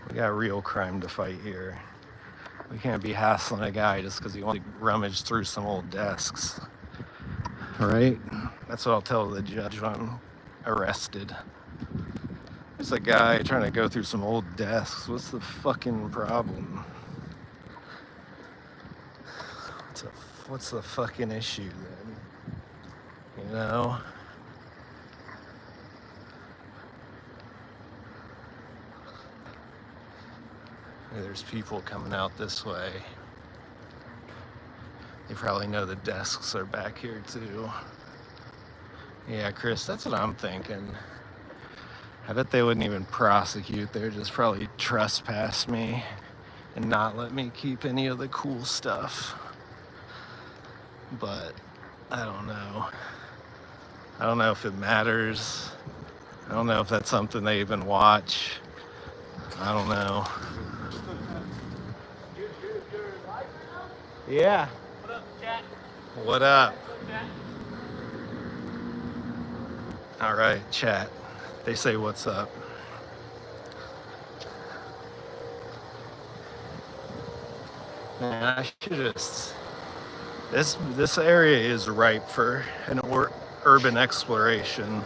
We got real crime to fight here. We can't be hassling a guy just because he wants to rummage through some old desks. All right? That's what I'll tell the judge when I'm arrested. There's a guy trying to go through some old desks. What's the fucking problem? What's the fucking issue then? You know? There's people coming out this way. They probably know the desks are back here too. Yeah, Chris, that's what I'm thinking. I bet they wouldn't even prosecute. They would just probably trespass me and not let me keep any of the cool stuff. But I don't know. I don't know if it matters. I don't know if that's something they even watch. I don't know. Yeah. What up, chat? What up? Chat? All right, chat. They say what's up. Man, I should just. This area is ripe for an urban exploration.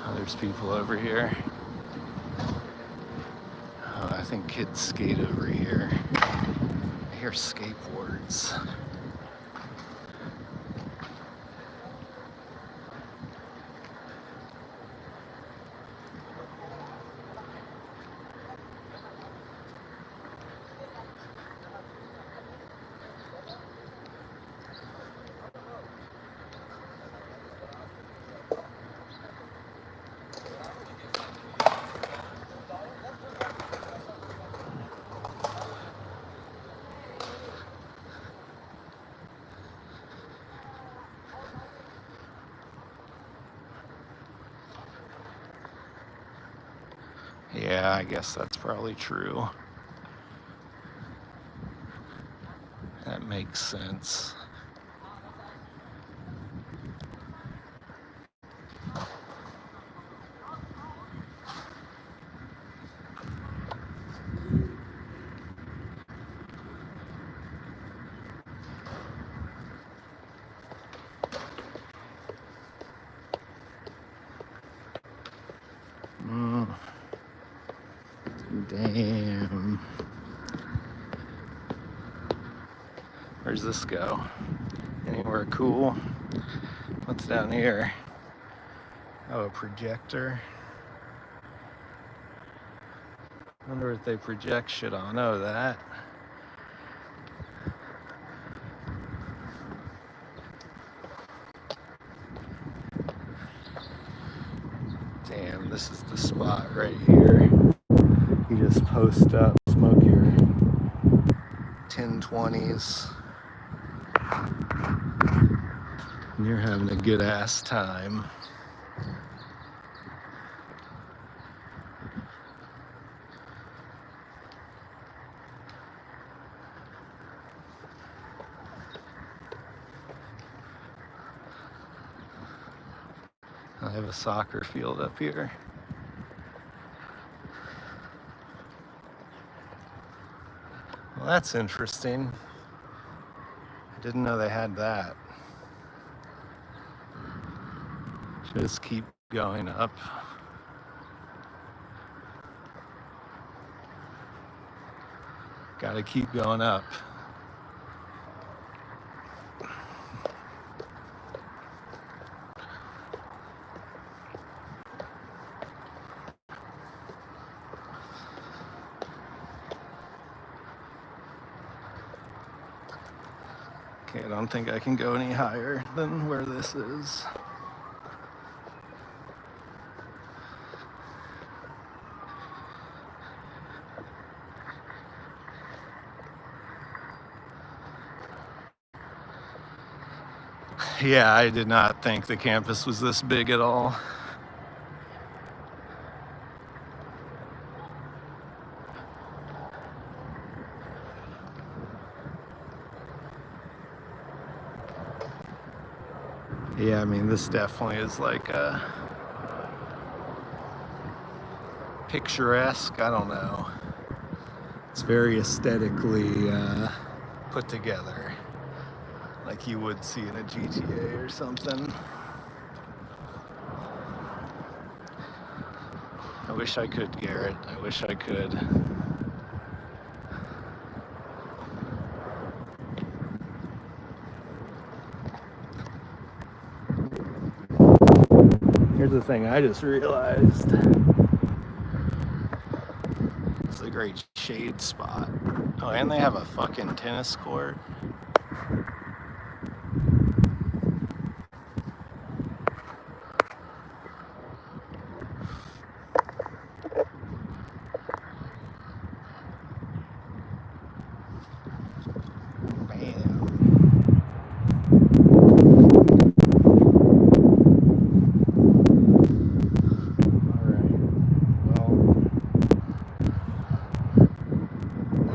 Oh, there's people over here. Oh, I think kids skate over here. I hear skateboards. Yeah, I guess that's probably true. That makes sense. Damn. Where's this go? Anywhere cool? What's down here? Oh, a projector. Wonder if they project shit on. Oh, that. Damn, this is the spot right here. You just post up, smoke your 1020s, and you're having a good ass time. I have a soccer field up here. Well, that's interesting. I didn't know they had that. Just keep going up. Gotta keep going up. Okay, I don't think I can go any higher than where this is. Yeah, I did not think the campus was this big at all. Yeah, I mean, this definitely is like a picturesque. I don't know. It's very aesthetically put together, like you would see in a GTA or something. I wish I could, Garrett. I wish I could. Here's the thing I just realized. It's a great shade spot. Oh, and they have a fucking tennis court.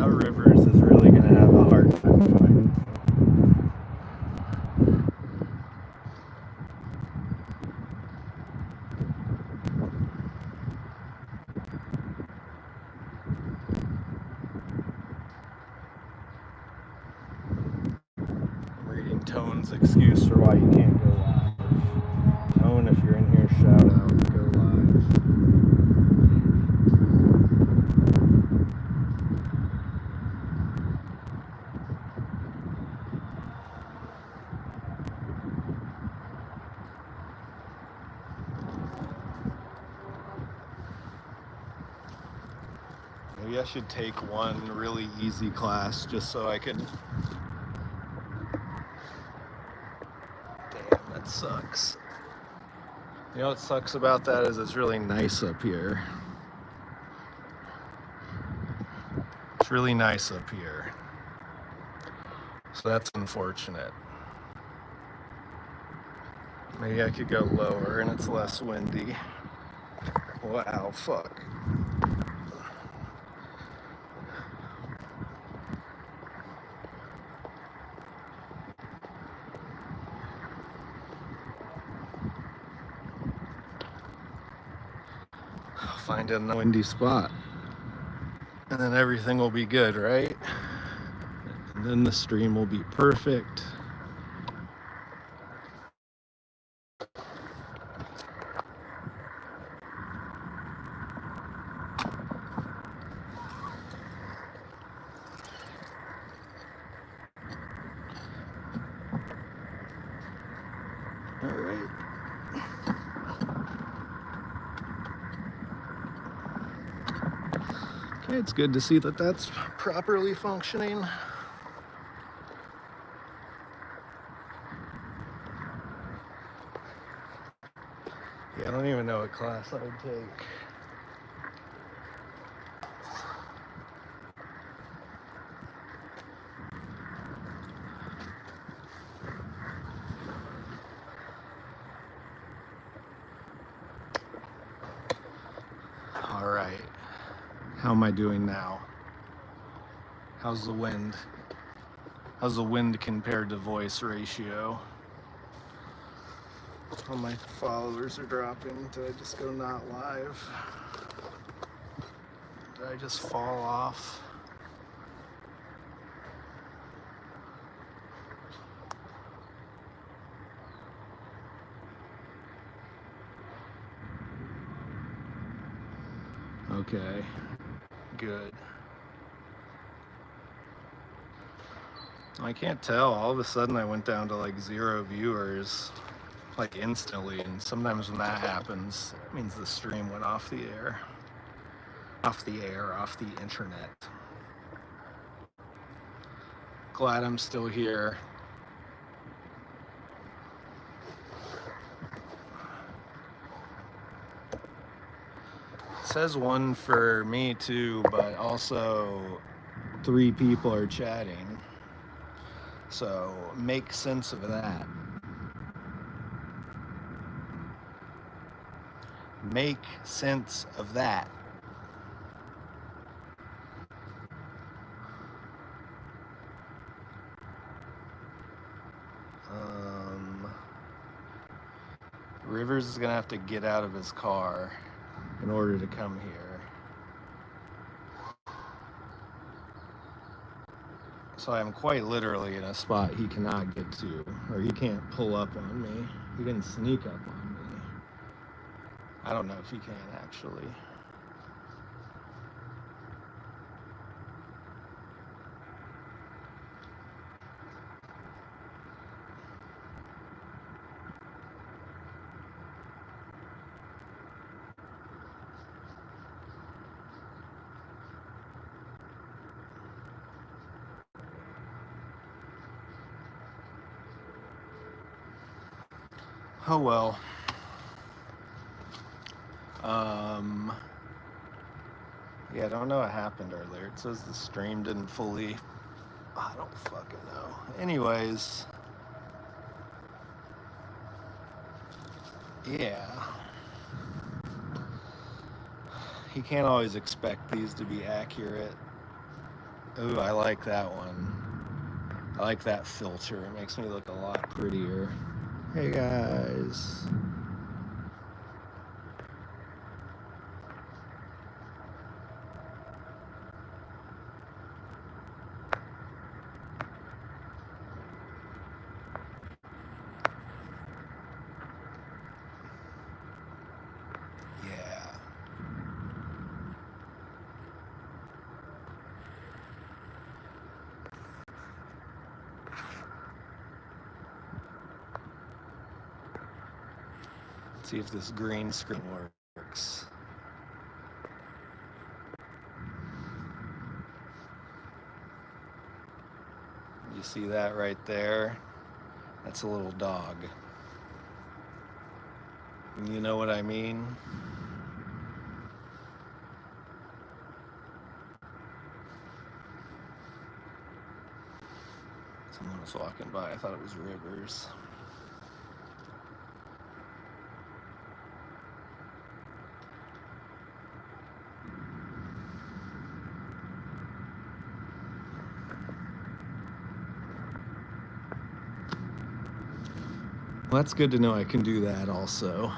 Rivers is really going to have a hard time finding. I'm reading Tone's excuse for why you can't go live. Tone, if you're in here, shout out, go live. Maybe I should take one really easy class just so I can... Damn, that sucks. You know what sucks about that is it's really nice up here. It's really nice up here. So that's unfortunate. Maybe I could go lower and it's less windy. Wow, fuck. I'll find a windy spot. And then everything will be good, right? And then the stream will be perfect. All right. Okay, it's good to see that that's properly functioning. Yeah, I don't even know what class I would take. All right. How am I doing now? How's the wind? How's the wind compared to voice ratio? All my followers are dropping. Did I just go not live? Did I just fall off? Okay, good. I can't tell. All of a sudden I went down to like 0 viewers, like instantly. And sometimes when that happens, it means the stream went off the air. Off the internet. Glad I'm still here. It says one for me too, but also 3 people are chatting. So make sense of that. Make sense of that. Rivers is gonna have to get out of his car in order to come here. So I am quite literally in a spot he cannot get to, or he can't pull up on me. He can sneak up on me. I don't know if he can actually. Oh well. Yeah, I don't know what happened earlier. It says the stream didn't fully... I don't fucking know. Anyways. Yeah. You can't always expect these to be accurate. Ooh, I like that one. I like that filter. It makes me look a lot prettier. Hey guys. Yeah. Let's see if this green screen works. You see that right there? That's a little dog. You know what I mean? Someone was walking by. I thought it was Rivers. Well, that's good to know I can do that also.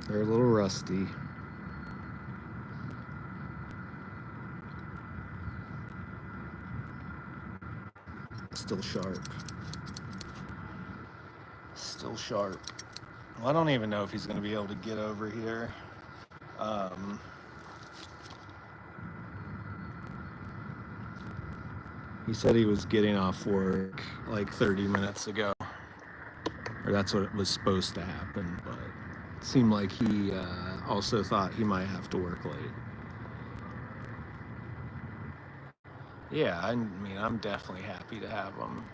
They're a little rusty. Still sharp. Still sharp. Well, I don't even know if he's going to be able to get over here. He said he was getting off work like 30 minutes ago. Or that's what was supposed to happen, but it seemed like he also thought he might have to work late. Yeah, I mean, I'm definitely happy to have them.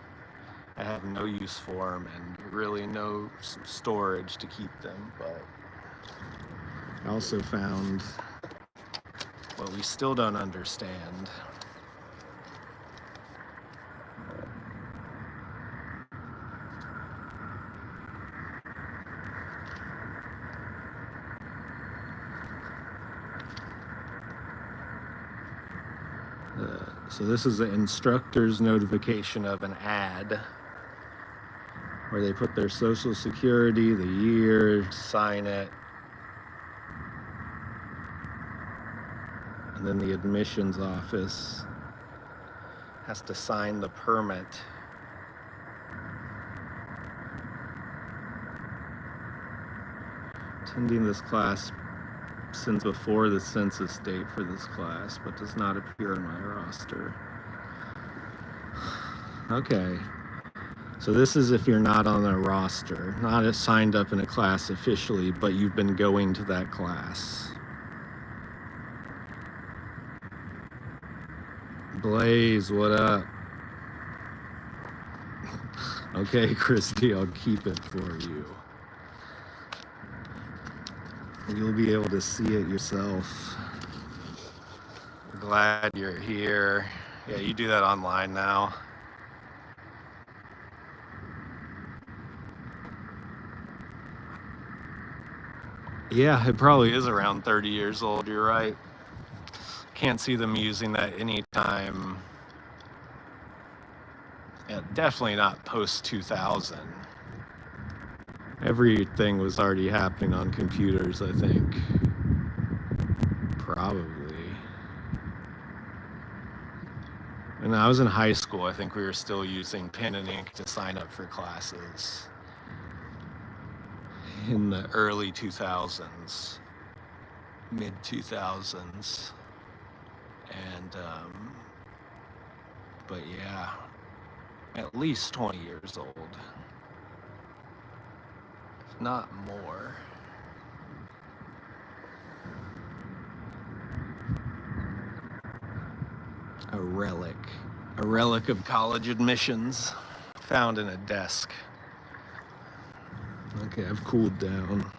I have no use for them and really no storage to keep them, but I also found what we still don't understand. So this is the instructor's notification of an ad where they put their social security, the year, sign it, and then the admissions office has to sign the permit. Attending this class since before the census date for this class, but does not appear on my roster. Okay. So this is if you're not on a roster, not signed up in a class officially, but you've been going to that class. Blaze, what up? Okay, Christy, I'll keep it for you. You'll be able to see it yourself. Glad you're here. Yeah, you do that online now. Yeah, it probably is around 30 years old, you're right. Can't see them using that anytime. Yeah, definitely not post 2000. Everything was already happening on computers, I think. Probably. When I was in high school, I think we were still using pen and ink to sign up for classes in the early 2000s, mid 2000s. And, but yeah, at least 20 years old, if not more. A relic of college admissions found in a desk. Okay, I've cooled down.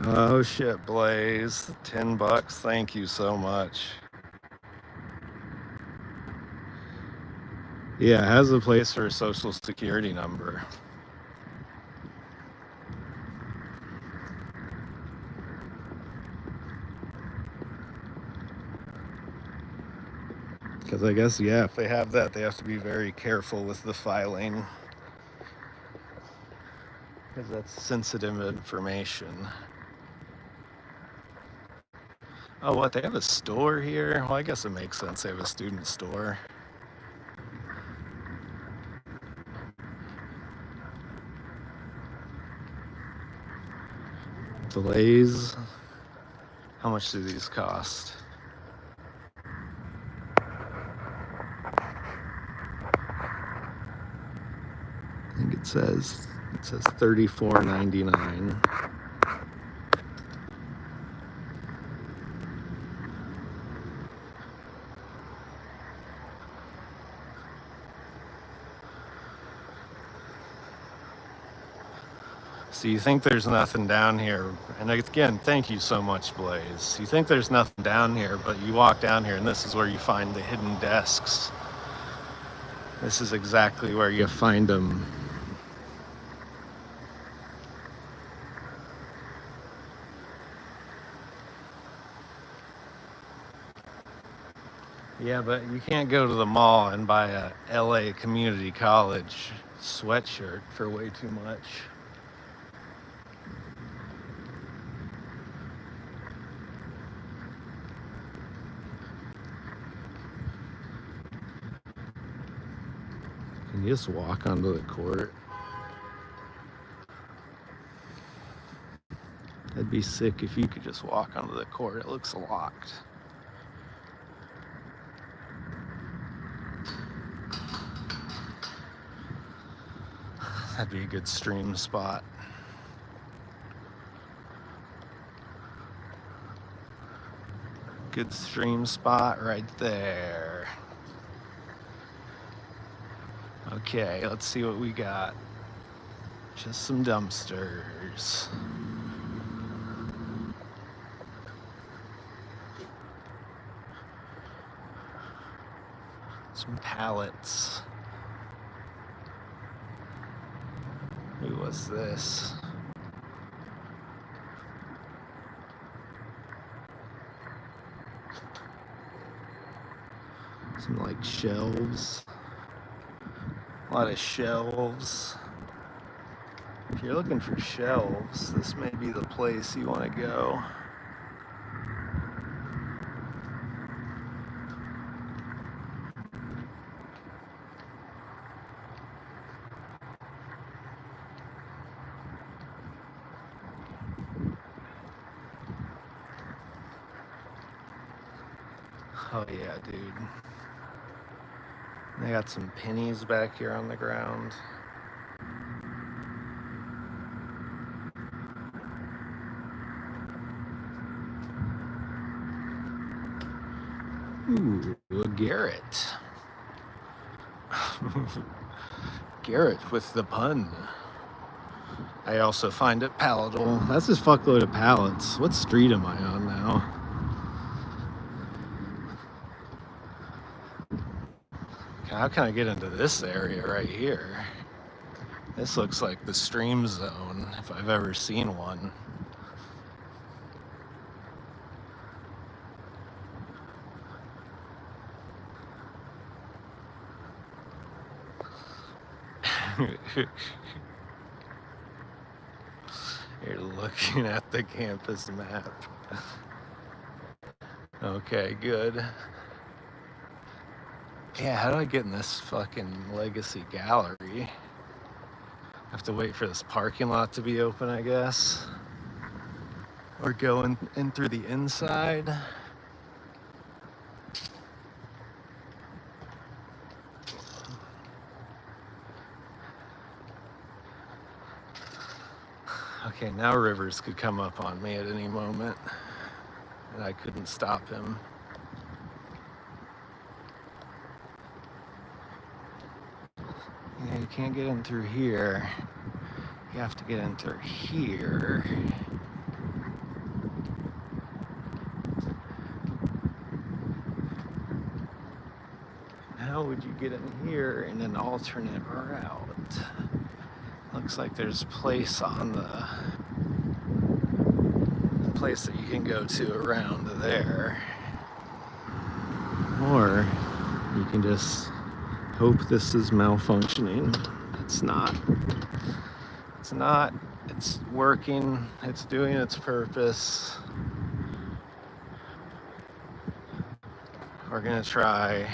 Oh shit, Blaze, $10, thank you so much. Yeah, it has a place for a social security number. Because I guess, yeah, if they have that, they have to be very careful with the filing. Because that's sensitive information. Oh, what? They have a store here? Well, I guess it makes sense. They have a student store. Delays. How much do these cost? I think it says $34.99. So you think there's nothing down here, and again, thank you so much, Blaze. You think there's nothing down here, but you walk down here and this is where you find the hidden desks. This is exactly where you find them. Yeah, but you can't go to the mall and buy a LA Community College sweatshirt for way too much. Can you just walk onto the court? That'd be sick if you could just walk onto the court. It looks locked. That'd be a good stream spot. Good stream spot right there. Okay, let's see what we got. Just some dumpsters. Some pallets. Who was this? Some like shelves. A lot of shelves. If you're looking for shelves, this may be the place you want to go. Oh yeah, dude. They got some pennies back here on the ground. Ooh, a Garrett. Garrett with the pun. I also find it palatable. That's just fuckload of pallets. What street am I on now? How can I get into this area right here? This looks like the stream zone, if I've ever seen one. You're looking at the campus map. Okay, good. Yeah, how do I get in this fucking legacy gallery? I have to wait for this parking lot to be open, I guess. Or go in through the inside. Okay, now Rivers could come up on me at any moment, and I couldn't stop him. Yeah, you can't get in through here. You have to get in through here. How would you get in here in an alternate route? Looks like there's a place on the place that you can go to around there. Or you can just hope this is malfunctioning. It's not. It's not. It's working. It's doing its purpose. We're gonna try.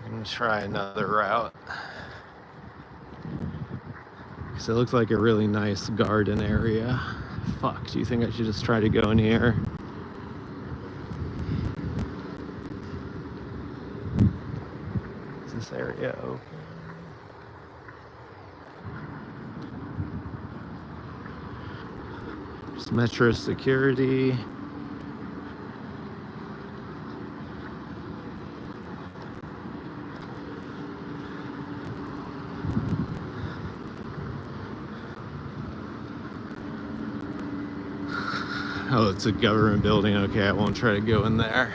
I'm gonna try another route. Because it looks like a really nice garden area. Fuck, do you think I should just try to go in here? Is this area open? There's Metro security. Oh, it's a government building. Okay, I won't try to go in there.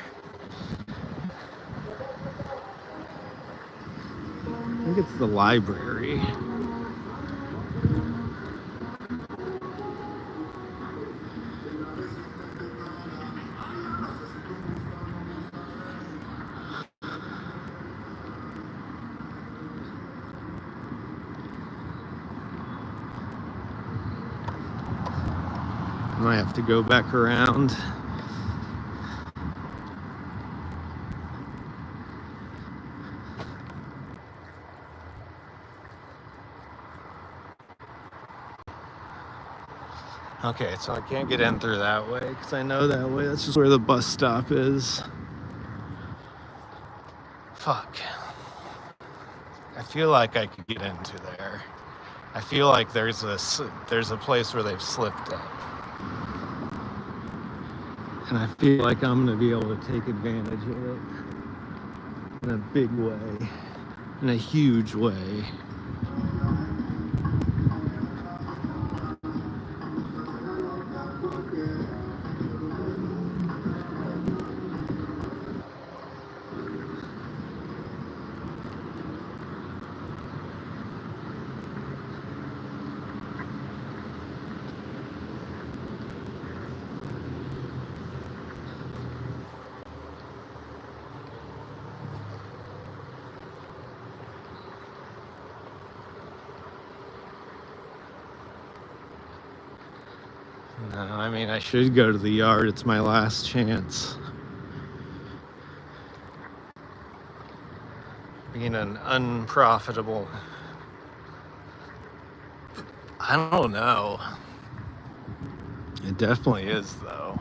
I think it's the library. I might have to go back around. Okay, so I can't get in through that way because I know that way. That's just where the bus stop is. Fuck. I feel like I could get into there. I feel like there's a place where they've slipped up. And I feel like I'm gonna be able to take advantage of it in a big way, in a huge way. No, I mean, I should go to the yard. It's my last chance. Being an unprofitable... I don't know. It definitely is, though.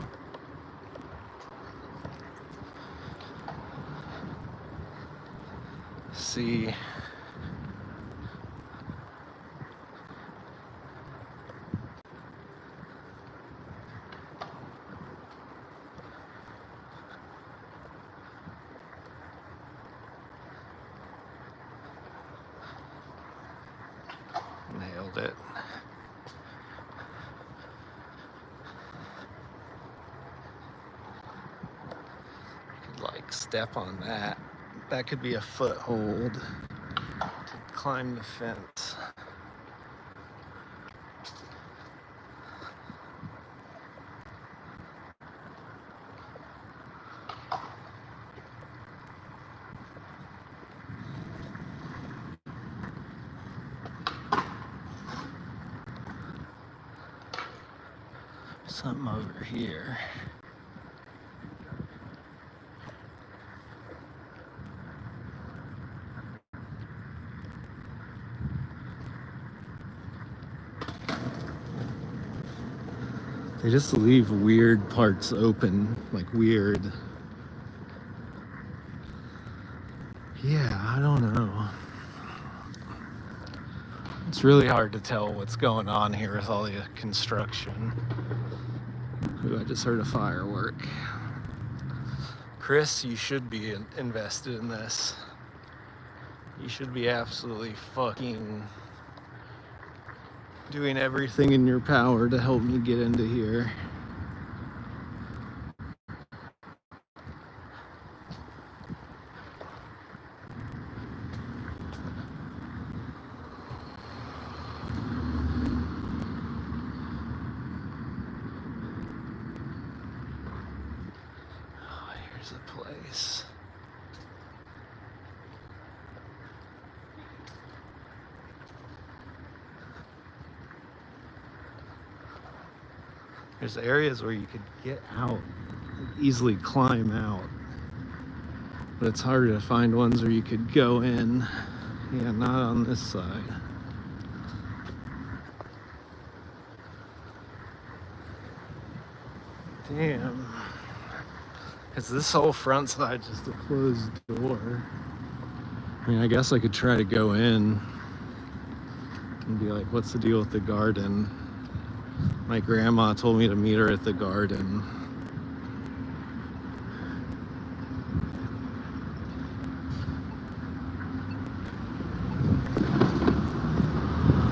See... Nailed it. Could like step on that. That could be a foothold to climb the fence. Something over here. They just leave weird parts open, like weird. Yeah, I don't know. It's really hard to tell what's going on here with all the construction. Ooh, I just heard a firework. Chris, you should be invested in this. You should be absolutely fucking doing everything in your power to help me get into here. Oh, here's a place. There's areas where you could get out, easily climb out, but it's harder to find ones where you could go in. Yeah, not on this side. Damn. Is this whole front side just a closed door? I mean, I guess I could try to go in and be like, what's the deal with the garden? My grandma told me to meet her at the garden.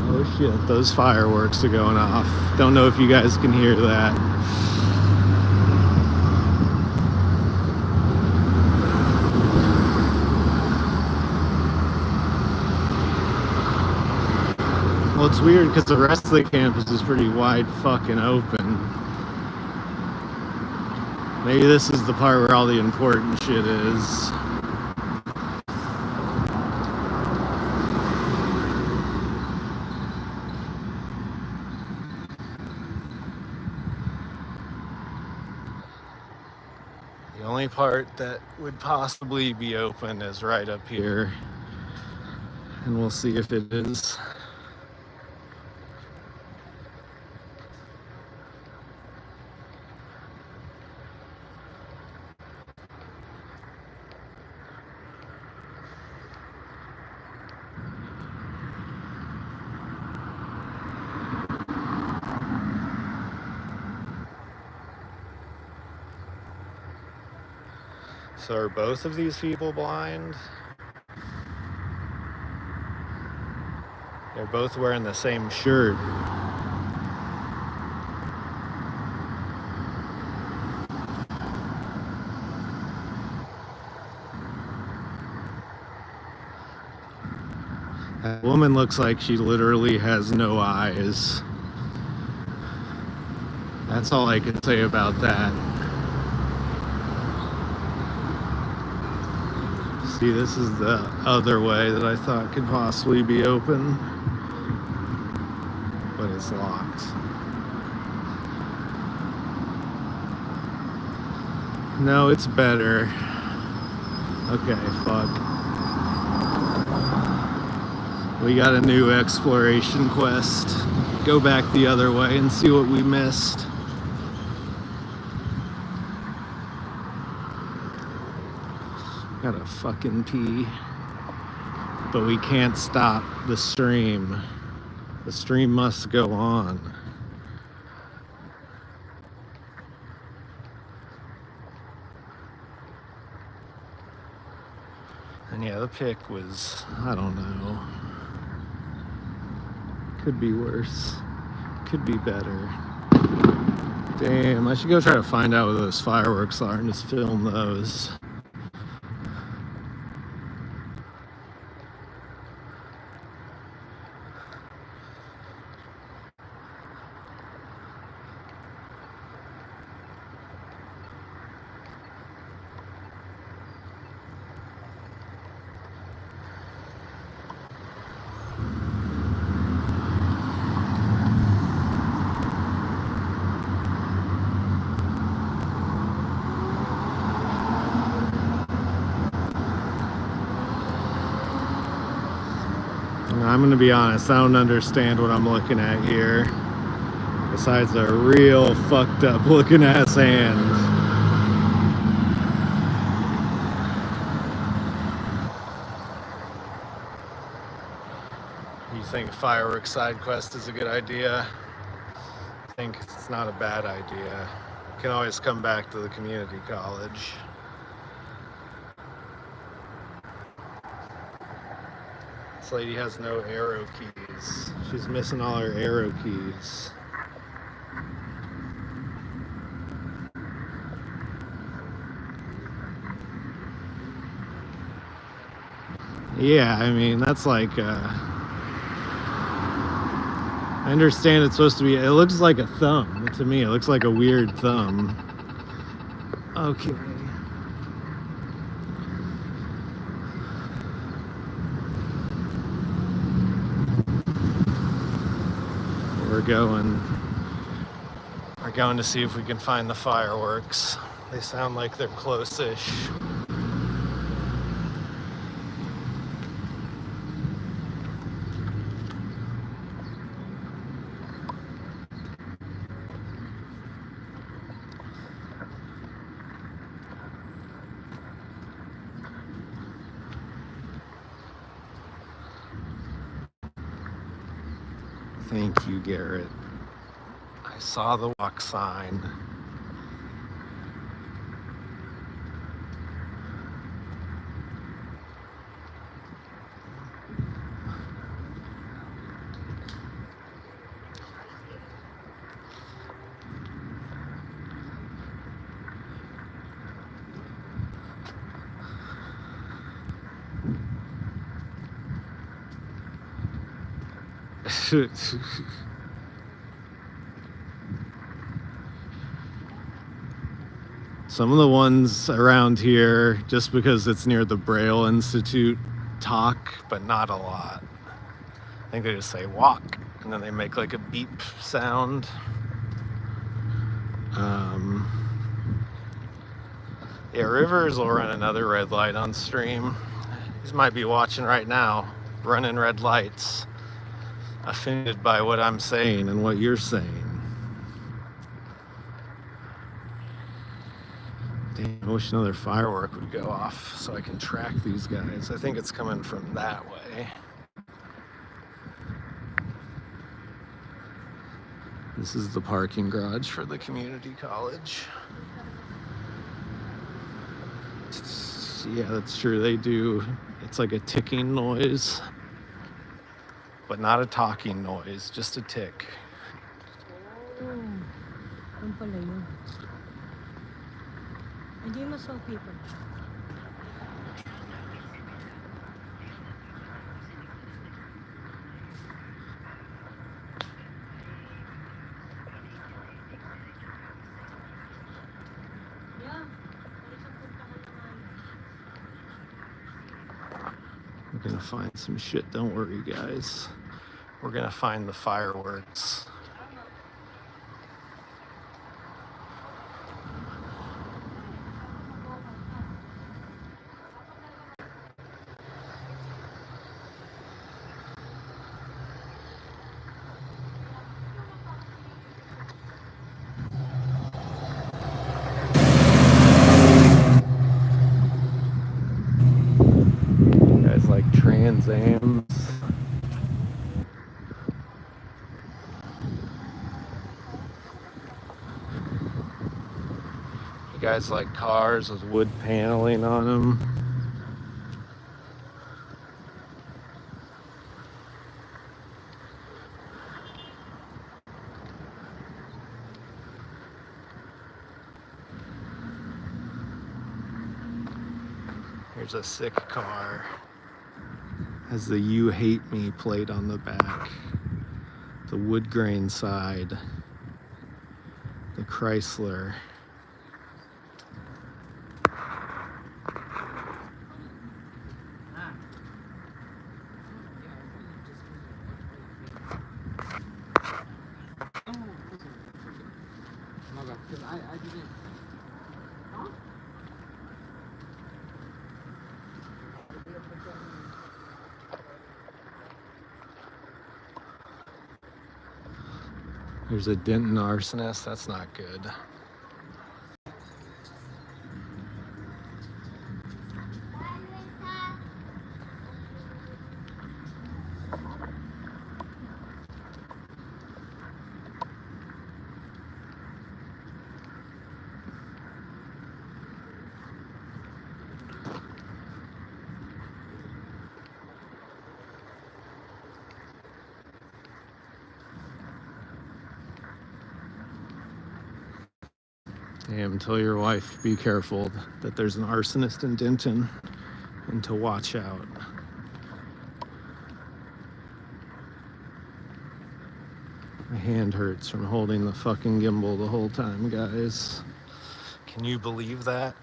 Oh shit, those fireworks are going off. Don't know if you guys can hear that. Well, it's weird because the rest of the campus is pretty wide fucking open. Maybe this is the part where all the important shit is. The only part that would possibly be open is right up here. And we'll see if it is. So are both of these people blind? They're both wearing the same shirt. That woman looks like she literally has no eyes. That's all I can say about that. See, this is the other way that I thought could possibly be open, but it's locked. No, it's better. Okay, fuck. We got a new exploration quest. Go back the other way and see what we missed. Gotta fucking pee. But we can't stop the stream. The stream must go on. And yeah, the pick was, I don't know. Could be worse. Could be better. Damn, I should go try to find out what those fireworks are and just film those. I'm gonna be honest, I don't understand what I'm looking at here. Besides a real fucked up looking ass hand. You think fireworks side quest is a good idea? I think it's not a bad idea. You can always come back to the community college. This lady has no arrow keys. She's missing all her arrow keys. Yeah, I mean, that's like, I understand it's supposed to be, it looks like a thumb to me. It looks like a weird thumb. Okay. We're going to see if we can find the fireworks. They sound like they're close-ish. Thank you, Garrett. I saw the walk sign. Some of the ones around here, just because it's near the Braille Institute, talk, but not a lot. I think they just say walk, and then they make like a beep sound. Yeah, Rivers will run another red light on stream. He might be watching right now, running red lights, offended by what I'm saying and what you're saying. Damn, I wish another firework would go off so I can track these guys. I think it's coming from that way. This is the parking garage for the community college. Yeah, that's true. They do. It's like a ticking noise, but not a talking noise, just a tick. We're gonna find some shit, don't worry guys. We're gonna find the fireworks. You guys like Trans Ams? You guys like cars with wood paneling on them? Here's a sick car. Has the "You Hate Me" plate on the back. The wood grain side. The Chrysler. There's a Denton arsonist. That's not good. Damn, tell your wife, be careful that there's an arsonist in Denton and to watch out. My hand hurts from holding the fucking gimbal the whole time, guys. Can you believe that?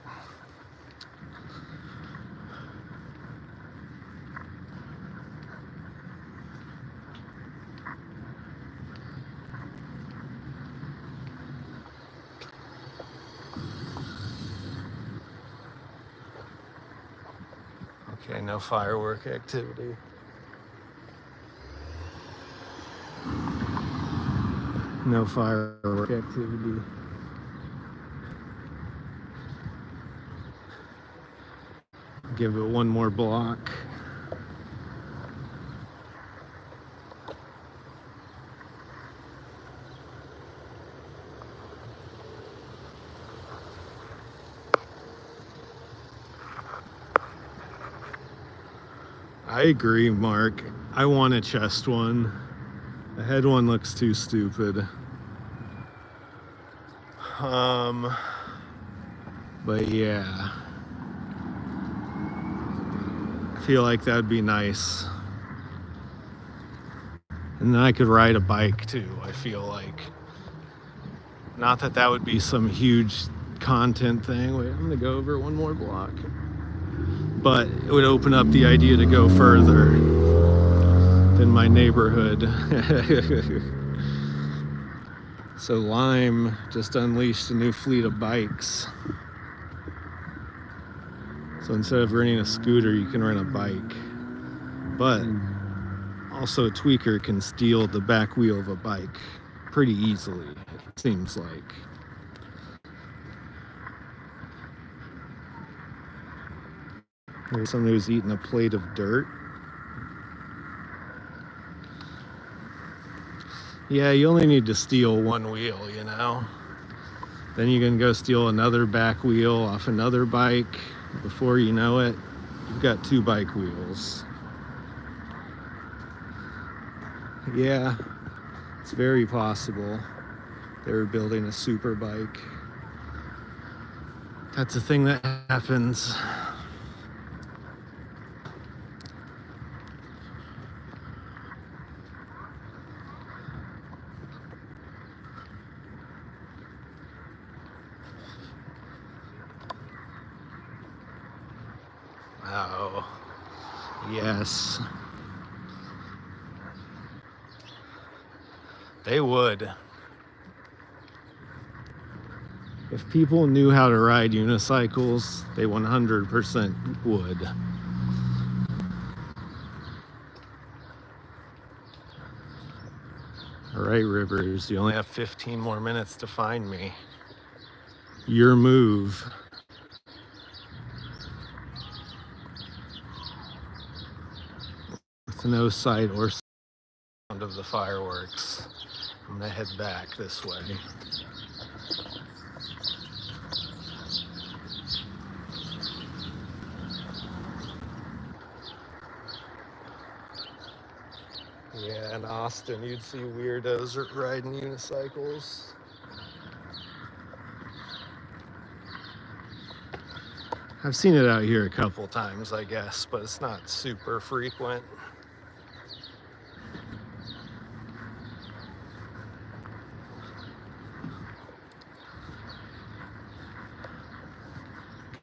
Okay, no firework activity. No firework activity. Give it one more block. I agree, Mark. I want a chest one. The head one looks too stupid. But yeah. I feel like that'd be nice. And then I could ride a bike too, I feel like. Not that that would be some huge content thing. Wait, I'm gonna go over one more block. But it would open up the idea to go further than my neighborhood. So Lime just unleashed a new fleet of bikes. So instead of renting a scooter, you can rent a bike. But also a tweaker can steal the back wheel of a bike pretty easily, it seems like. There's somebody who's eating a plate of dirt. Yeah, you only need to steal one wheel, you know? Then you can go steal another back wheel off another bike. Before you know it, you've got two bike wheels. Yeah, it's very possible they were building a super bike. That's a thing that happens. Oh, yes. They would. If people knew how to ride unicycles, they 100% would. All right, Rivers, you only have 15 more minutes to find me. Your move. With no sight or sound of the fireworks, I'm gonna head back this way. Yeah, in Austin, you'd see weirdos riding unicycles. I've seen it out here a couple times, I guess, but it's not super frequent.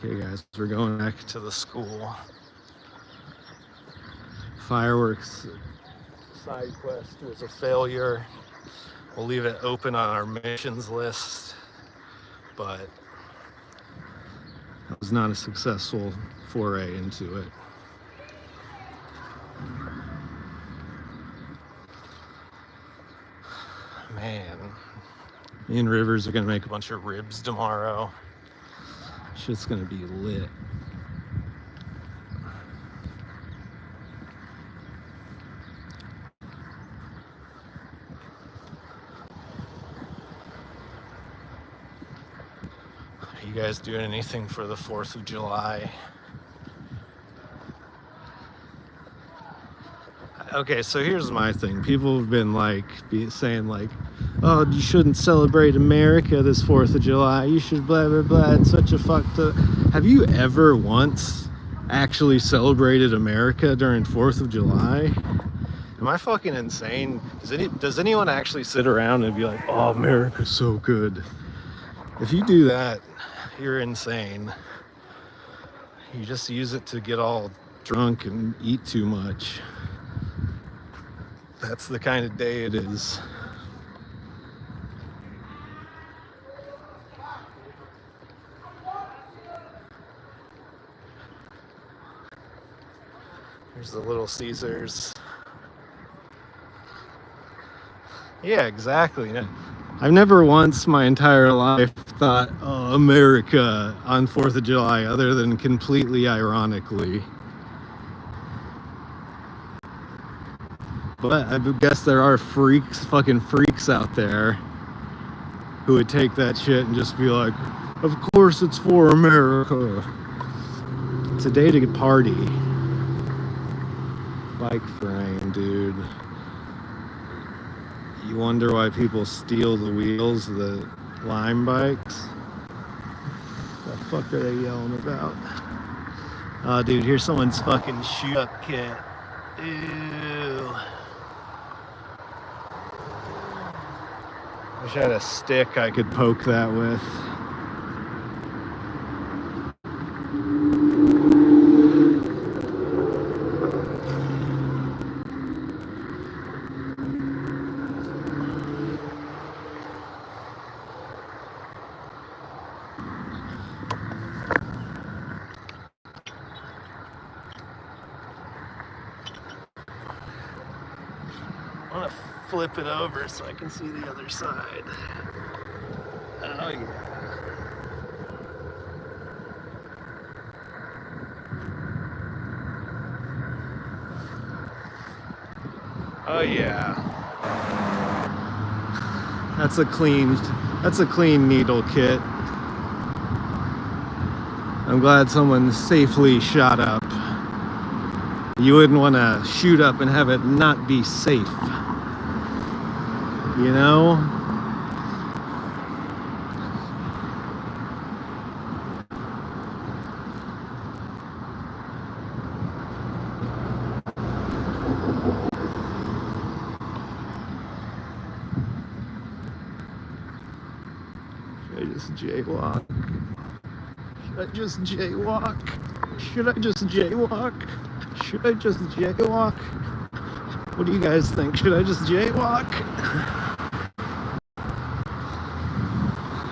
Okay, guys, we're going back to the school. Fireworks side quest was a failure. We'll leave it open on our missions list, but it was not a successful foray into it. Man, me and Rivers are gonna make a bunch of ribs tomorrow. Shit's gonna be lit. Are you guys doing anything for the 4th of July? Okay, so here's my thing. People have been like saying like, "Oh, you shouldn't celebrate America this 4th of July. You should blah blah blah." It's such a fucked up. Have you ever once actually celebrated America during 4th of July? Am I fucking insane? Does anyone actually sit around and be like, "Oh, America's so good"? If you do that, you're insane. You just use it to get all drunk and eat too much. That's the kind of day it is. There's the Little Caesars. Yeah, exactly. I've never once my entire life thought, "Oh, America" on 4th of July, other than completely ironically. But I guess there are fucking freaks out there who would take that shit and just be like, "Of course it's for America." It's a day to party. Bike frame, dude. You wonder why people steal the wheels of the Lime bikes? What the fuck are they yelling about? Oh, dude, here's someone's fucking shoot-up kit. Ew. Wish I had a stick I could poke that with. I want to flip it over so I can see the other side. Oh yeah. Oh yeah. That's a clean needle kit. I'm glad someone safely shot up. You wouldn't want to shoot up and have it not be safe. You know? Should I just jaywalk? Should I just jaywalk? Should I just jaywalk? Should I just jaywalk? What do you guys think? Should I just jaywalk?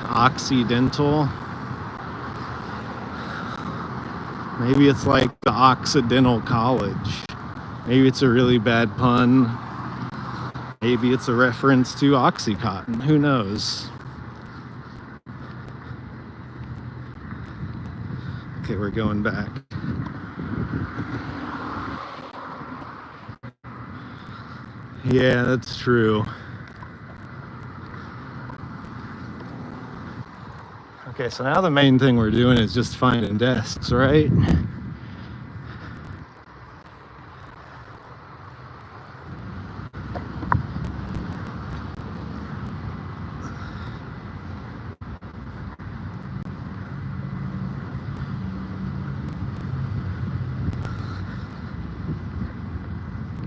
Occidental. Maybe it's like the Occidental College. Maybe it's a really bad pun. Maybe it's a reference to Oxycontin. Who knows? Okay, we're going back. Yeah, that's true. Okay, so now the main thing we're doing is just finding desks, right?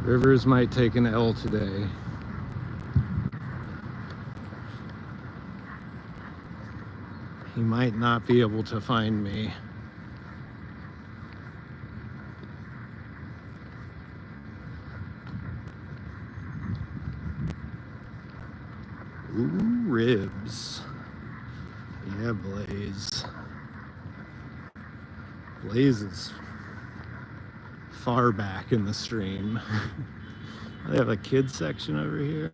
Rivers might take an L today. He might not be able to find me. Ooh, ribs. Yeah, Blaze. Blaze is far back in the stream. They have a kids section over here.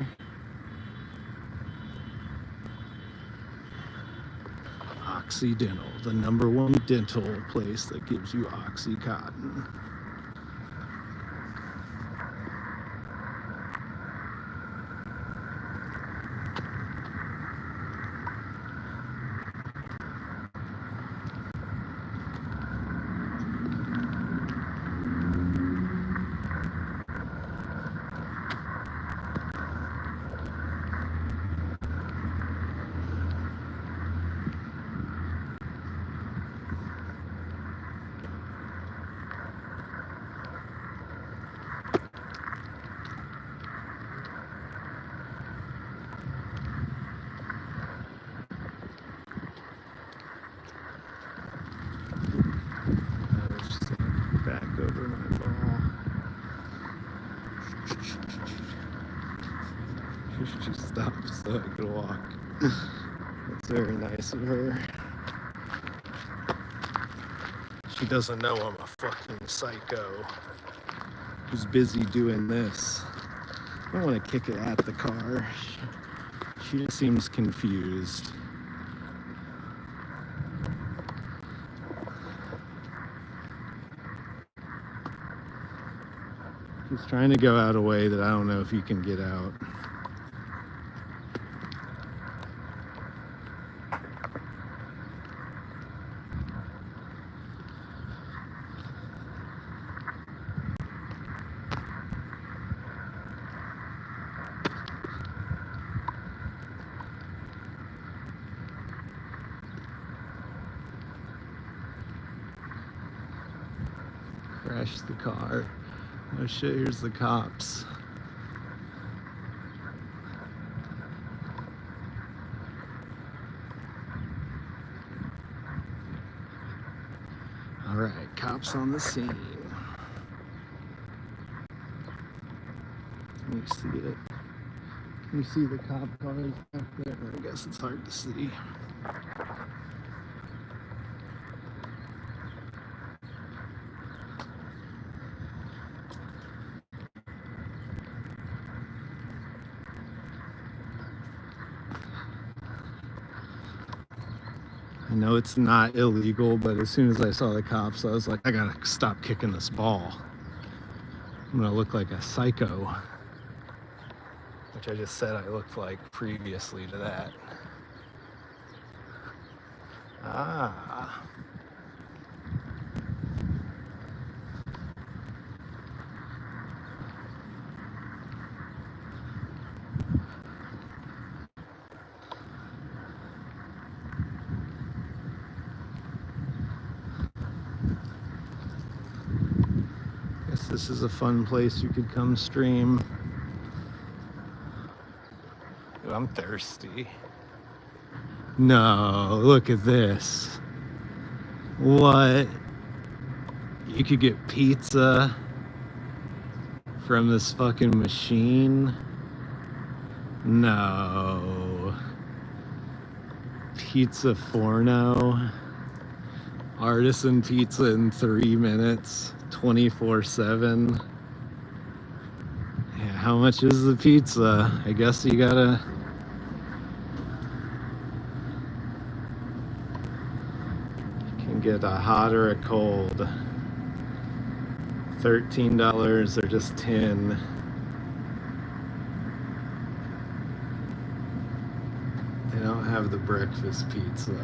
Occidental, the #1 dental place that gives you Oxycontin. Back over my ball. She stopped so I could walk. That's very nice of her. She doesn't know I'm a fucking psycho who's busy doing this. I don't want to kick it at the car. She just seems confused. He's trying to go out a way that I don't know if you can get out. Crashed the car. Oh shit, here's the cops. All right, cops on the scene. Can you see it? Can you see the cop cars back there? I guess it's hard to see. I know it's not illegal, but as soon as I saw the cops, I was like, I gotta stop kicking this ball. I'm gonna look like a psycho, which I just said I looked like previously to that. Ah. This is a fun place you could come stream. Ooh, I'm thirsty. No, look at this. What? You could get pizza from this fucking machine? No. Pizza Forno. Artisan pizza in 3 minutes, 24/7. Yeah, how much is the pizza? I guess you gotta. You can get a hot or a cold. $13 or just 10. They don't have the breakfast pizza.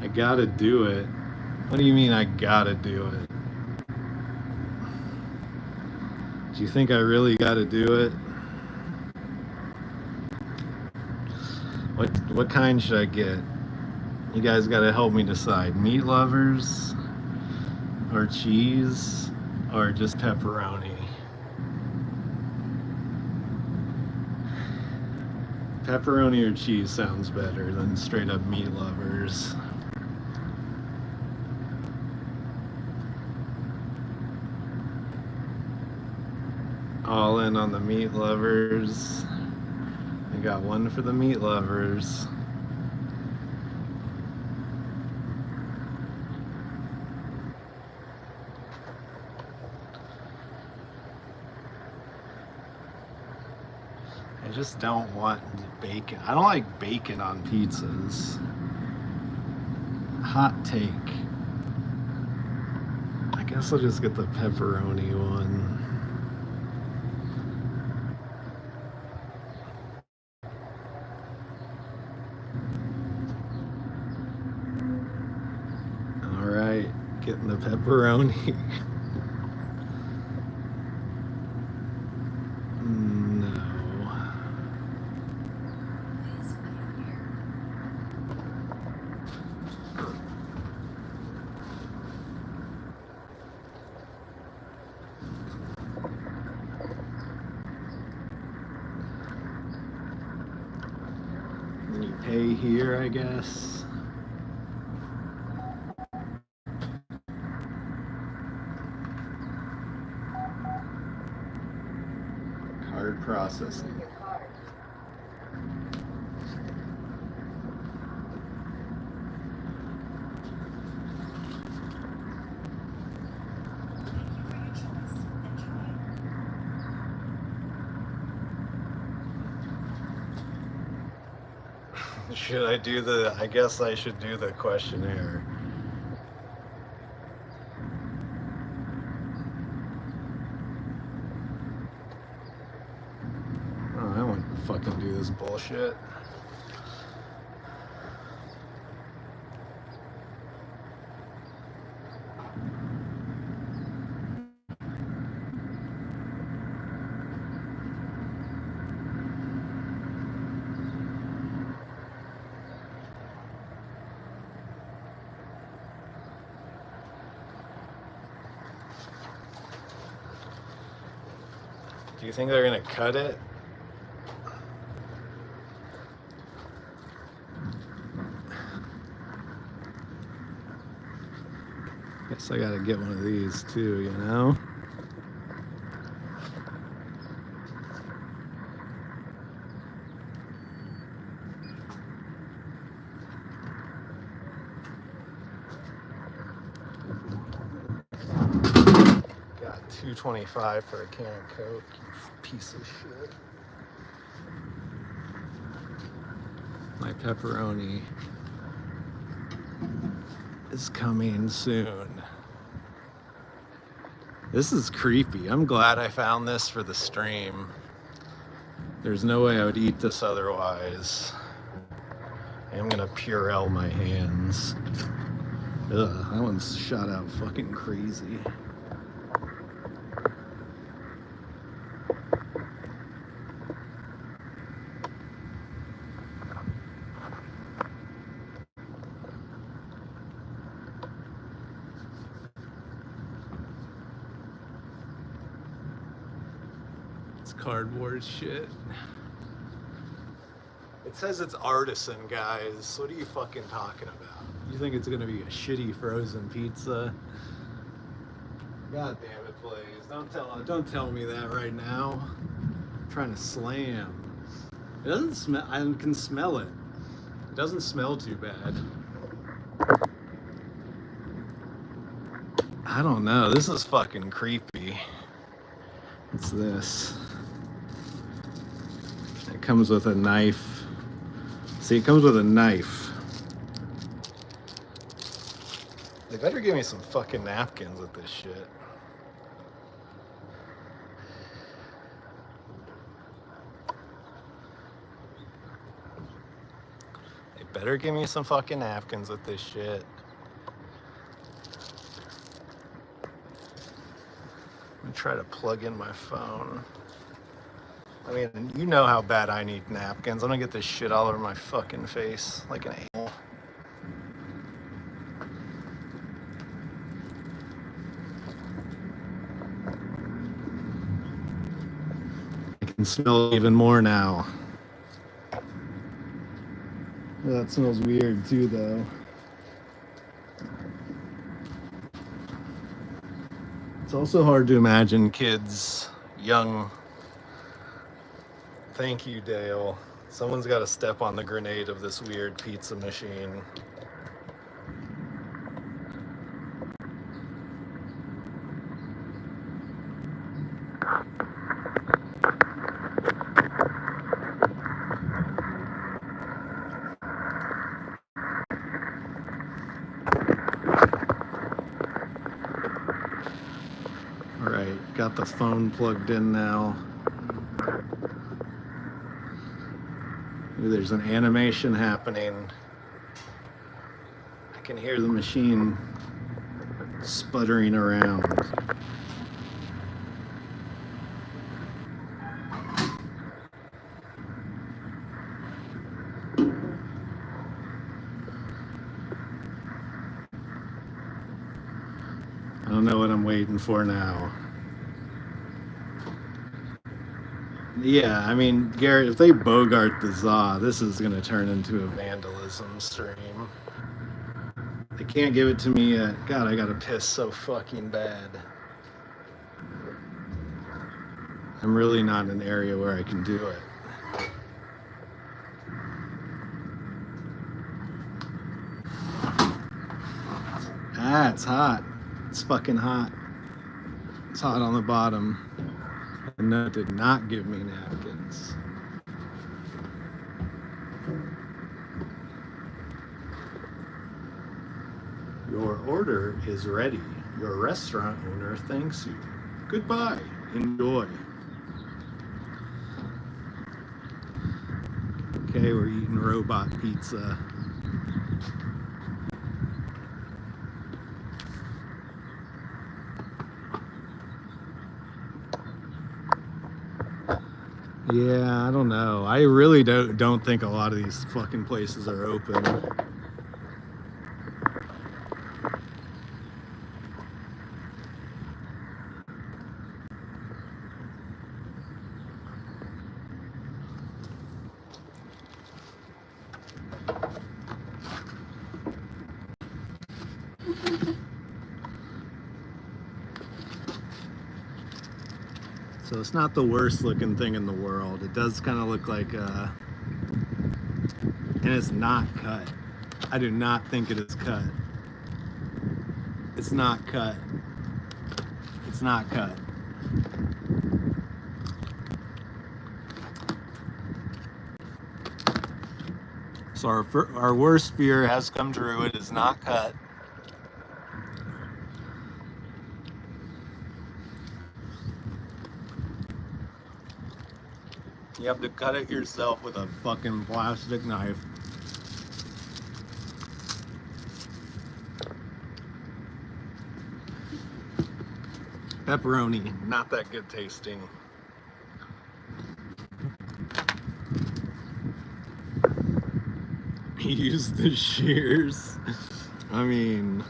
I gotta do it. What do you mean I gotta do it? Do you think I really gotta do it? What kind should I get? You guys gotta help me decide. Meat lovers? Or cheese? Or just pepperoni? Pepperoni or cheese sounds better than straight up meat lovers. All in on the meat lovers. I got one for the meat lovers. I just don't want bacon. I don't like bacon on pizzas. Hot take. I guess I'll just get the pepperoni one. All right, getting the pepperoni. No. Then you pay here, I guess. Card processing. Should I do the, I guess I should do the questionnaire. Oh, I don't want to fucking do this bullshit. Do you think they're gonna cut it? Guess I gotta get one of these too, you know? Got $2.25 for a can of Coke, you piece of shit. My pepperoni is coming soon. This is creepy. I'm glad I found this for the stream. There's no way I would eat this otherwise. I'm gonna Purell my hands. Ugh, that one's shot out fucking crazy. Cardboard shit. It says it's artisan, guys. What are you fucking talking about? You think it's gonna be a shitty frozen pizza? God damn it, please. Don't tell me that right now. I'm trying to slam. It doesn't smell, I can smell it. It doesn't smell too bad. I don't know. This is fucking creepy. What's this? It comes with a knife. See, it comes with a knife. They better give me some fucking napkins with this shit. They better give me some fucking napkins with this shit. I'm gonna try to plug in my phone. I mean, you know how bad I need napkins. I'm gonna get this shit all over my fucking face like an animal. I can smell it even more now. Oh, that smells weird too, though. It's also hard to imagine kids, young. Thank you, Dale. Someone's got to step on the grenade of this weird pizza machine. Alright, got the phone plugged in now. Ooh, there's an animation happening. I can hear the machine sputtering around. I don't know what I'm waiting for now. Yeah, I mean, Garrett, if they bogart the ZA, this is going to turn into a vandalism stream. They can't give it to me yet. God, I gotta piss so fucking bad. I'm really not in an area where I can do it. Ah, it's hot. It's fucking hot. It's hot on the bottom. And no, it did not give me napkins. Your order is ready. Your restaurant owner thanks you. Goodbye. Enjoy. Okay, we're eating robot pizza. Yeah, I don't know. I really don't think a lot of these fucking places are open. So it's not the worst looking thing in the world. It does kind of look like, and it's not cut. I do not think it is cut. It's not cut. It's not cut. So our worst fear has come true. It is not cut. You have to cut it yourself with a fucking plastic knife. Pepperoni, not that good tasting. Use the shears. I mean,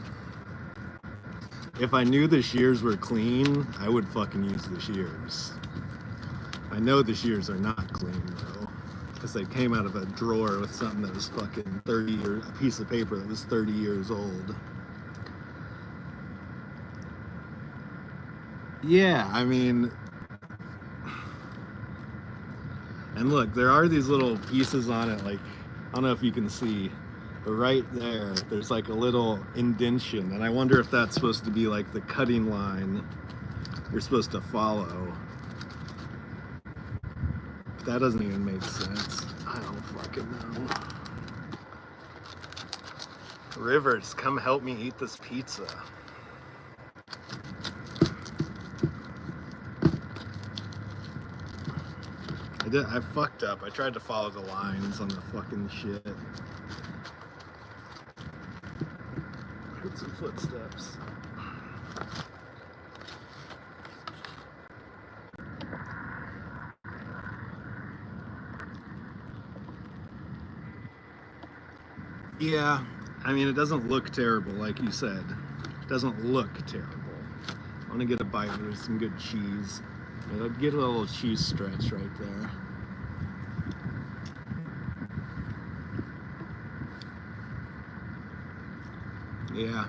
if I knew the shears were clean, I would fucking use the shears. I know the shears are not clean though, because they came out of a drawer with something that was fucking 30 years, a piece of paper that was 30 years old. Yeah, I mean, and look, there are these little pieces on it, like, I don't know if you can see, but right there, there's like a little indentation, and I wonder if that's supposed to be like the cutting line you're supposed to follow. That doesn't even make sense. I don't fucking know. Rivers, come help me eat this pizza. I fucked up. I tried to follow the lines on the fucking shit. Heard some footsteps. Yeah, I mean, it doesn't look terrible, like you said. It doesn't look terrible. I want to get a bite with some good cheese. I'd get a little cheese stretch right there. Yeah.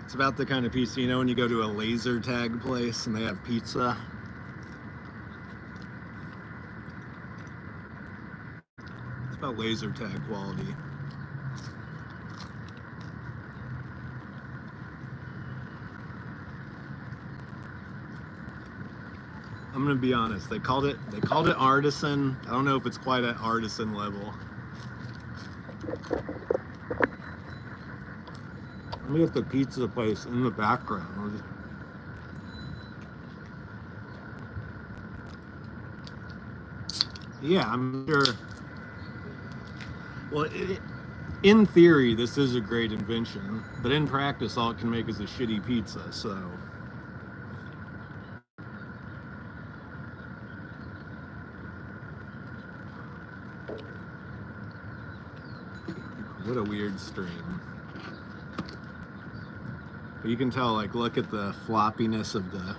It's about the kind of pizza, you know, when you go to a laser tag place and they have pizza. It's about laser tag quality. I'm gonna be honest. They called it artisan. I don't know if it's quite at artisan level. Let me get the pizza place in the background. Yeah, I'm sure. Well, in theory, this is a great invention, but in practice, all it can make is a shitty pizza, so. What a weird stream. But you can tell, like, look at the floppiness of the.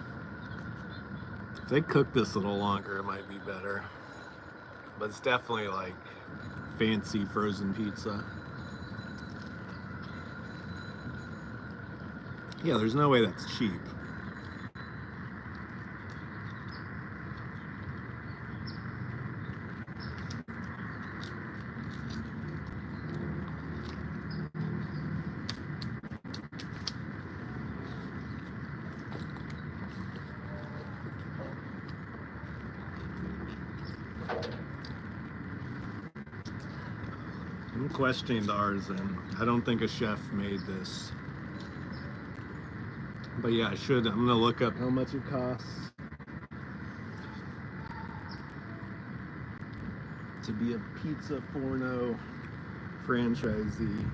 If they cook this a little longer, it might be better. But it's definitely like fancy frozen pizza. Yeah, there's no way that's cheap. I'm questioning the artisan. I don't think a chef made this. But yeah, I should. I'm gonna look up how much it costs to be a Pizza Forno franchisee.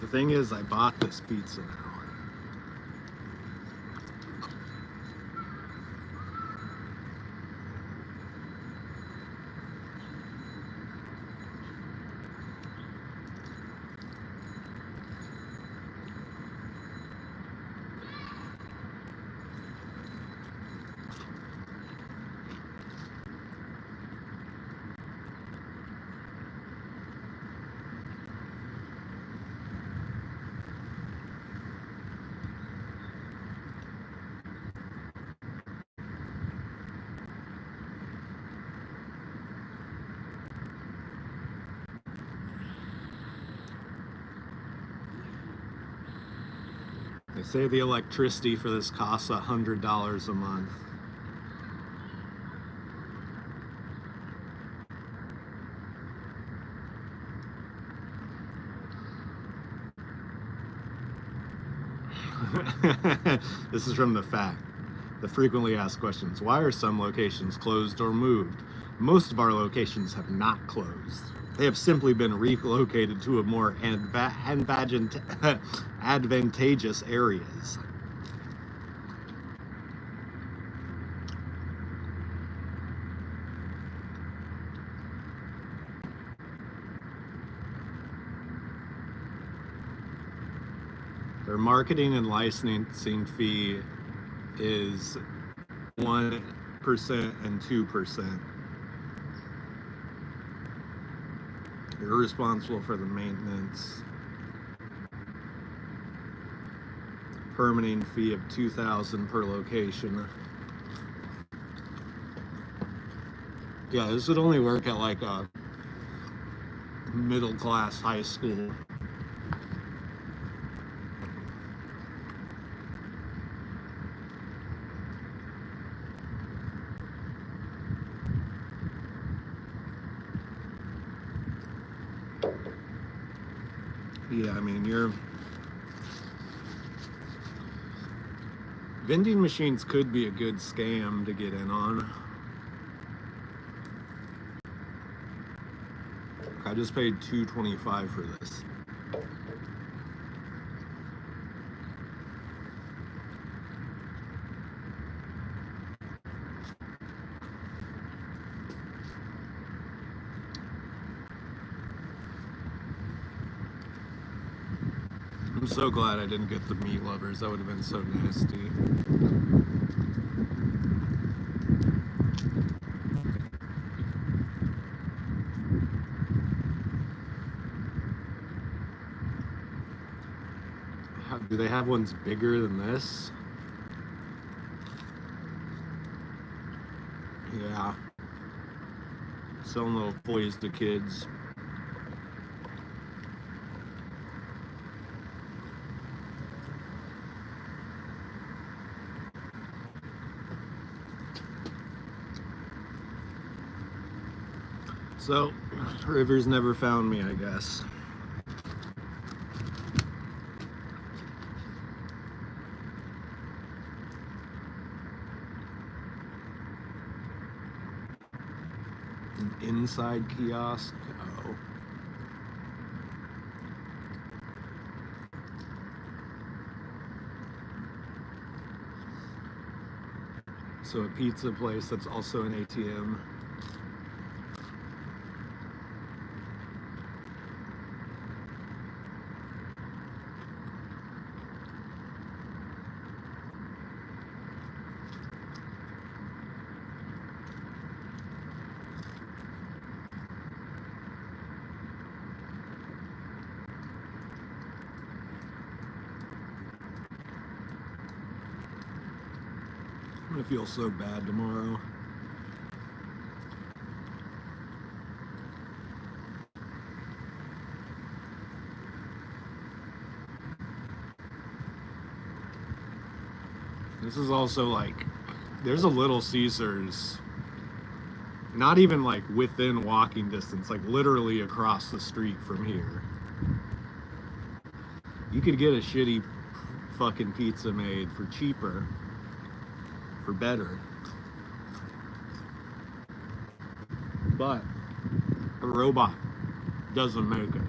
The thing is, I bought this pizza now. They say the electricity for this costs $100 a month. This is from the fact. The frequently asked questions. Why are some locations closed or moved? Most of our locations have not closed. They have simply been relocated to a more advantageous areas. Their marketing and licensing fee is 1% and 2%. You're responsible for the maintenance. Permitting fee of $2,000 per location. Yeah, this would only work at like a middle class high school. Yeah, I mean, vending machines could be a good scam to get in on. I just paid $2.25 for this. I'm so glad I didn't get the meat lovers. That would have been so nasty. Do they have ones bigger than this? Yeah. Selling little toys to kids. So, Rivers never found me, I guess. An inside kiosk? Oh. So a pizza place that's also an ATM. I'm gonna feel so bad tomorrow. This is also like, there's a Little Caesars, not even like within walking distance, like literally across the street from here. You could get a shitty fucking pizza made for cheaper, for better. But a robot doesn't make it.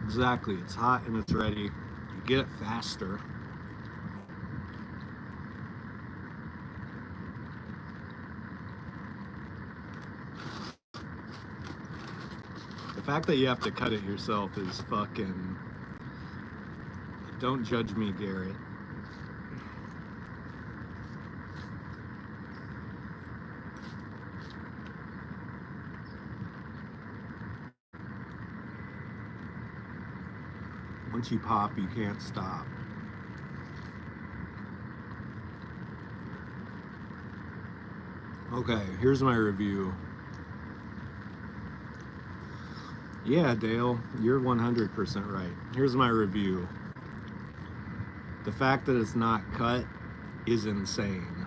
Exactly, it's hot and it's ready. You get it faster. The fact that you have to cut it yourself is fucking... Don't judge me, Garrett. Once you pop, you can't stop. Okay, here's my review. Yeah, Dale, you're 100% right. Here's my review. The fact that it's not cut is insane.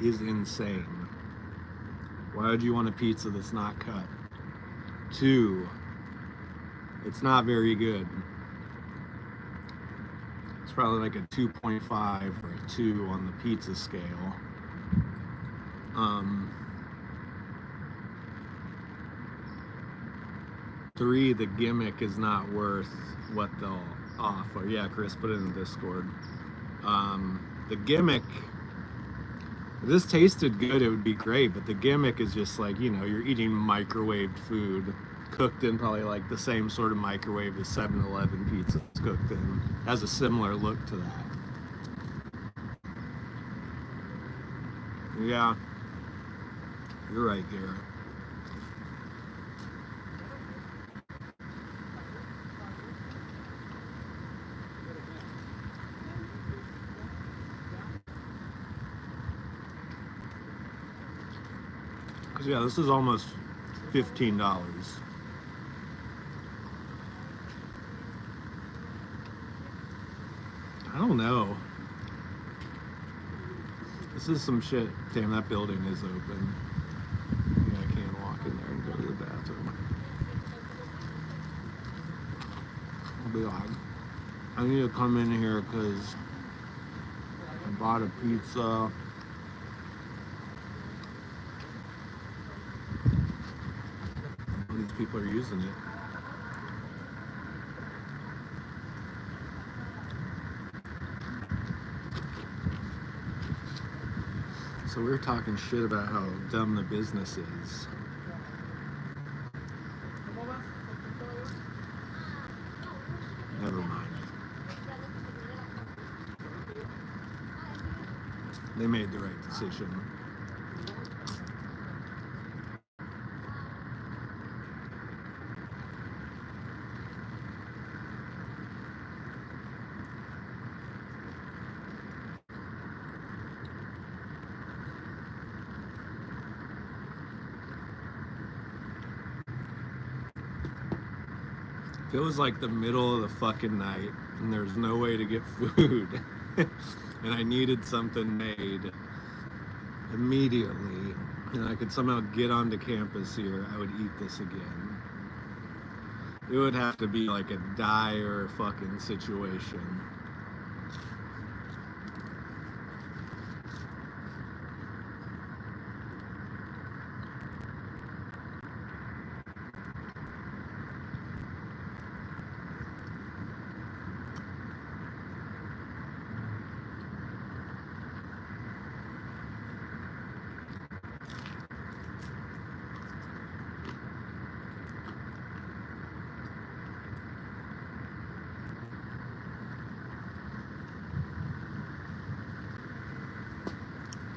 Is insane. Why would you want a pizza that's not cut? 2, it's not very good. It's probably like a 2.5 or a 2 on the pizza scale. 3, the gimmick is not worth what they'll offer. Yeah, Chris, put it in the Discord. The gimmick, if this tasted good, it would be great, but the gimmick is just like, you know, you're eating microwaved food, cooked in probably like the same sort of microwave the 7-Eleven pizza is cooked in. Has a similar look to that. Yeah, you're right, Garrett. Because yeah, this is almost $15. I don't know. This is some shit. Damn, that building is open. Yeah, I can't walk in there and go to the bathroom. I'll be like, I need to come in here because I bought a pizza. All these people are using it. So we were talking shit about how dumb the business is. Never mind. They made the right decision. If it was like the middle of the fucking night and there's no way to get food and I needed something made immediately, and I could somehow get onto campus here, I would eat this again. It would have to be like a dire fucking situation.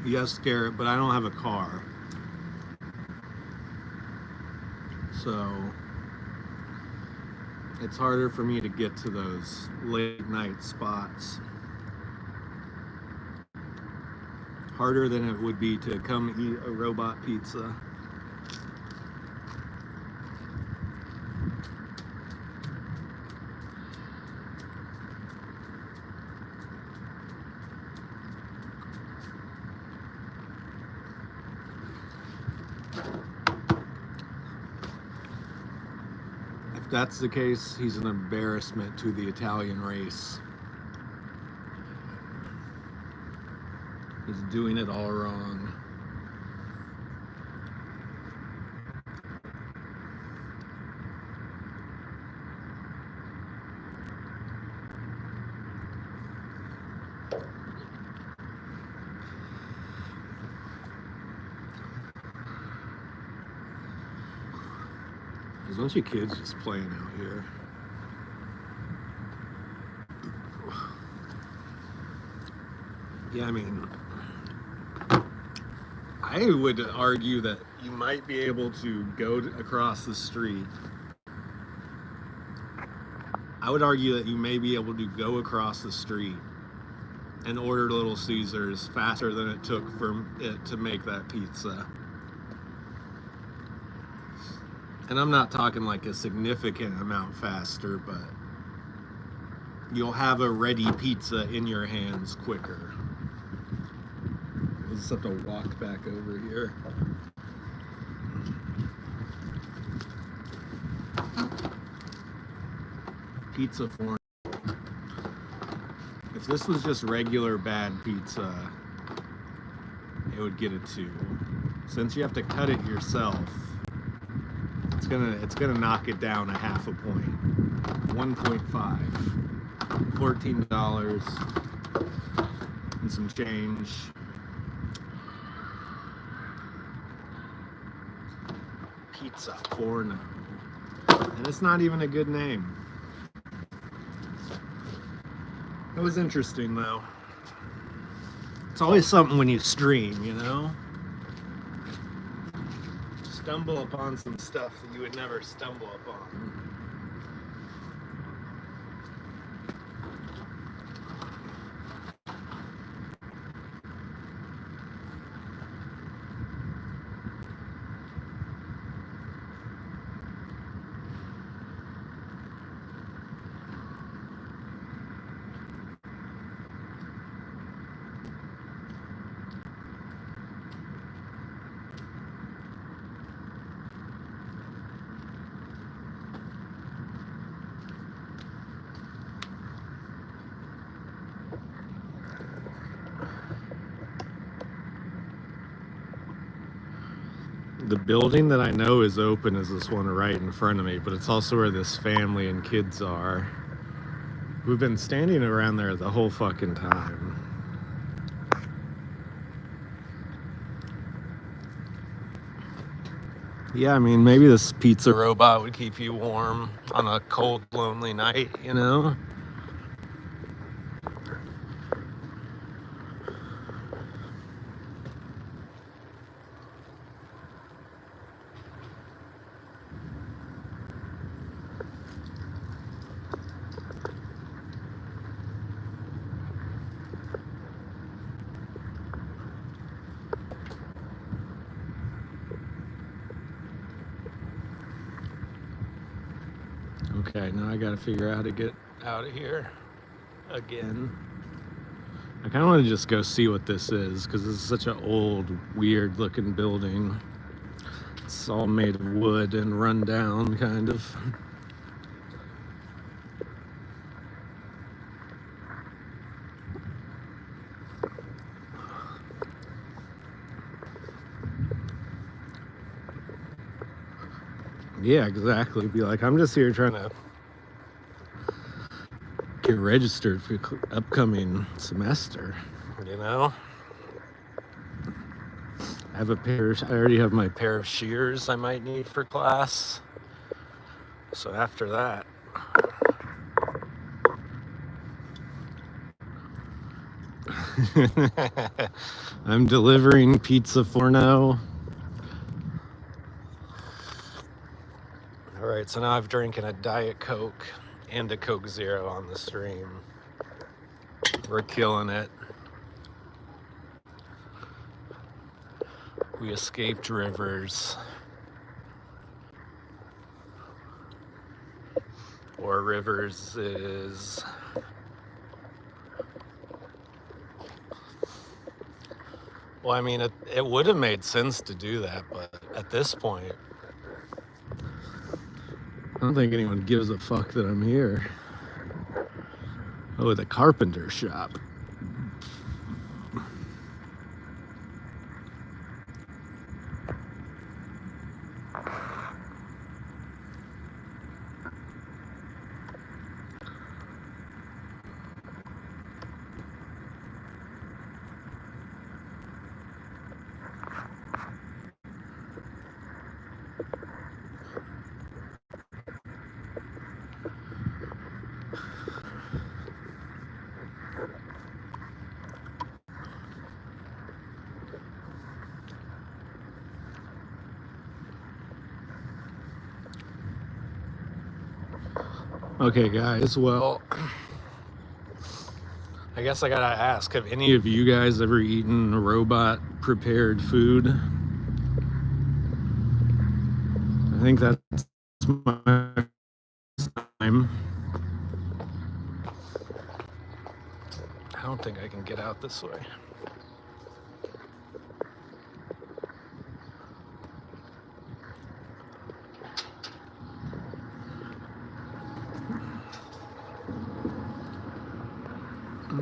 Yes, Garrett, but I don't have a car. So it's harder for me to get to those late night spots. Harder than it would be to come eat a robot pizza. If that's the case, he's an embarrassment to the Italian race. He's doing it all wrong. There's a bunch of kids just playing out here. Yeah, I mean, I would argue that you might be able to go across the street. I would argue that you may be able to go across the street and order Little Caesars faster than it took for it to make that pizza. And I'm not talking like a significant amount faster, but you'll have a ready pizza in your hands quicker. We'll just have to walk back over here. Pizza form. If this was just regular bad pizza, it would get a 2. Since you have to cut it yourself, it's gonna knock it down a half a point. 1.5. $14 and some change. Pizza Porno. And it's not even a good name. It was interesting though. It's always something when you stream, you know? Stumble upon some stuff that you would never stumble upon. The building that I know is open is this one right in front of me, but it's also where this family and kids are. We've been standing around there the whole fucking time. Yeah, I mean, maybe this pizza robot would keep you warm on a cold, lonely night, you know? Okay, now I gotta figure out how to get out of here again. I kind of want to just go see what this is, because this is such an old, weird looking building. It's all made of wood and run down, kind of. Yeah, exactly. Be like, I'm just here trying to get registered for upcoming semester, you know? I already have my pair of shears I might need for class. So after that, I'm delivering pizza forno. All right, so now I've drinking a Diet Coke and a Coke Zero on the stream. We're killing it. We escaped rivers. Or rivers is... Well, I mean, it would have made sense to do that, but at this point, I don't think anyone gives a fuck that I'm here. Oh, the carpenter shop. Okay, guys, well, I guess I gotta ask, have any of you guys ever eaten robot-prepared food? I think that's my time. I don't think I can get out this way.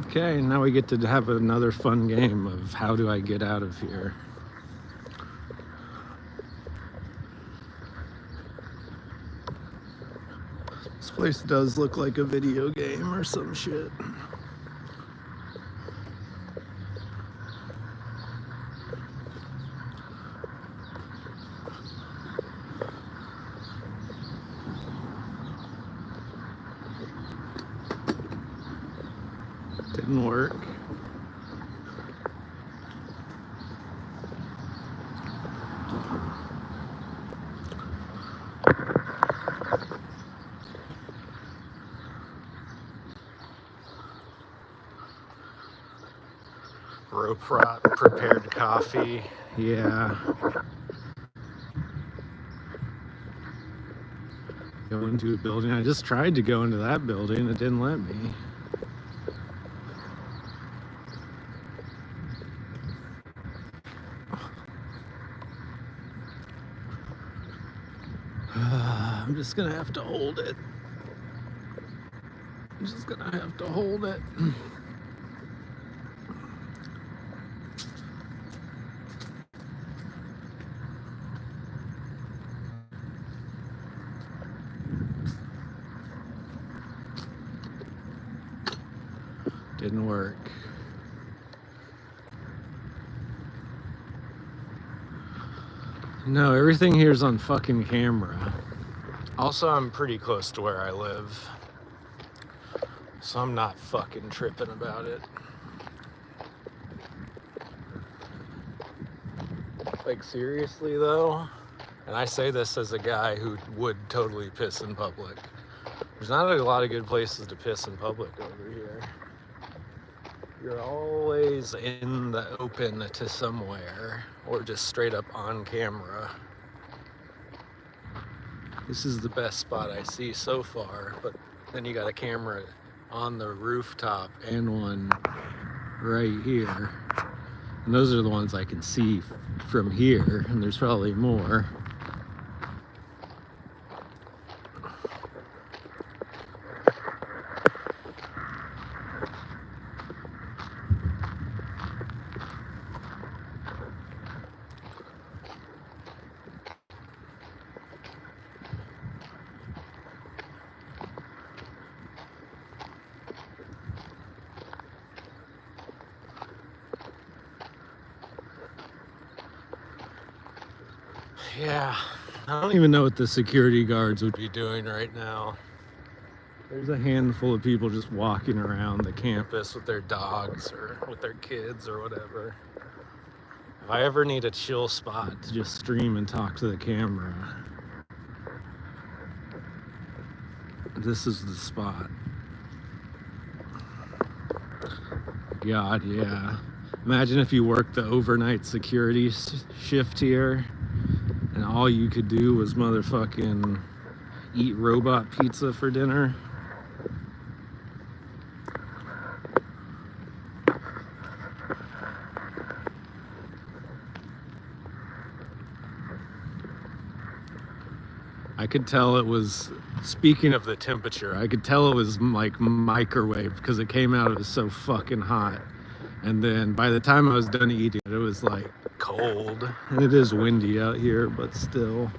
Okay, now we get to have another fun game of how do I get out of here. This place does look like a video game or some shit. Didn't work. Rope rot prepared coffee. Yeah. Go into a building. I just tried to go into that building. It didn't let me. I'm just gonna have to hold it. I'm just gonna have to hold it. Didn't work. No, everything here is on fucking camera. Also, I'm pretty close to where I live, so I'm not fucking tripping about it. Like, seriously though, and I say this as a guy who would totally piss in public. There's not a lot of good places to piss in public over here. You're always in the open to somewhere, or just straight up on camera. This is the best spot I see so far, but then you got a camera on the rooftop and one right here. And those are the ones I can see from here, and there's probably more. Yeah, I don't even know what the security guards would be doing right now. There's a handful of people just walking around the campus with their dogs or with their kids or whatever. If I ever need a chill spot to just stream and talk to the camera, this is the spot. God, yeah. Imagine if you worked the overnight security shift here and all you could do was motherfucking eat robot pizza for dinner. I could tell it was, speaking of the temperature, I could tell it was like microwave because it came out, it was so fucking hot. And then by the time I was done eating it, it was like cold. And it is windy out here, but still.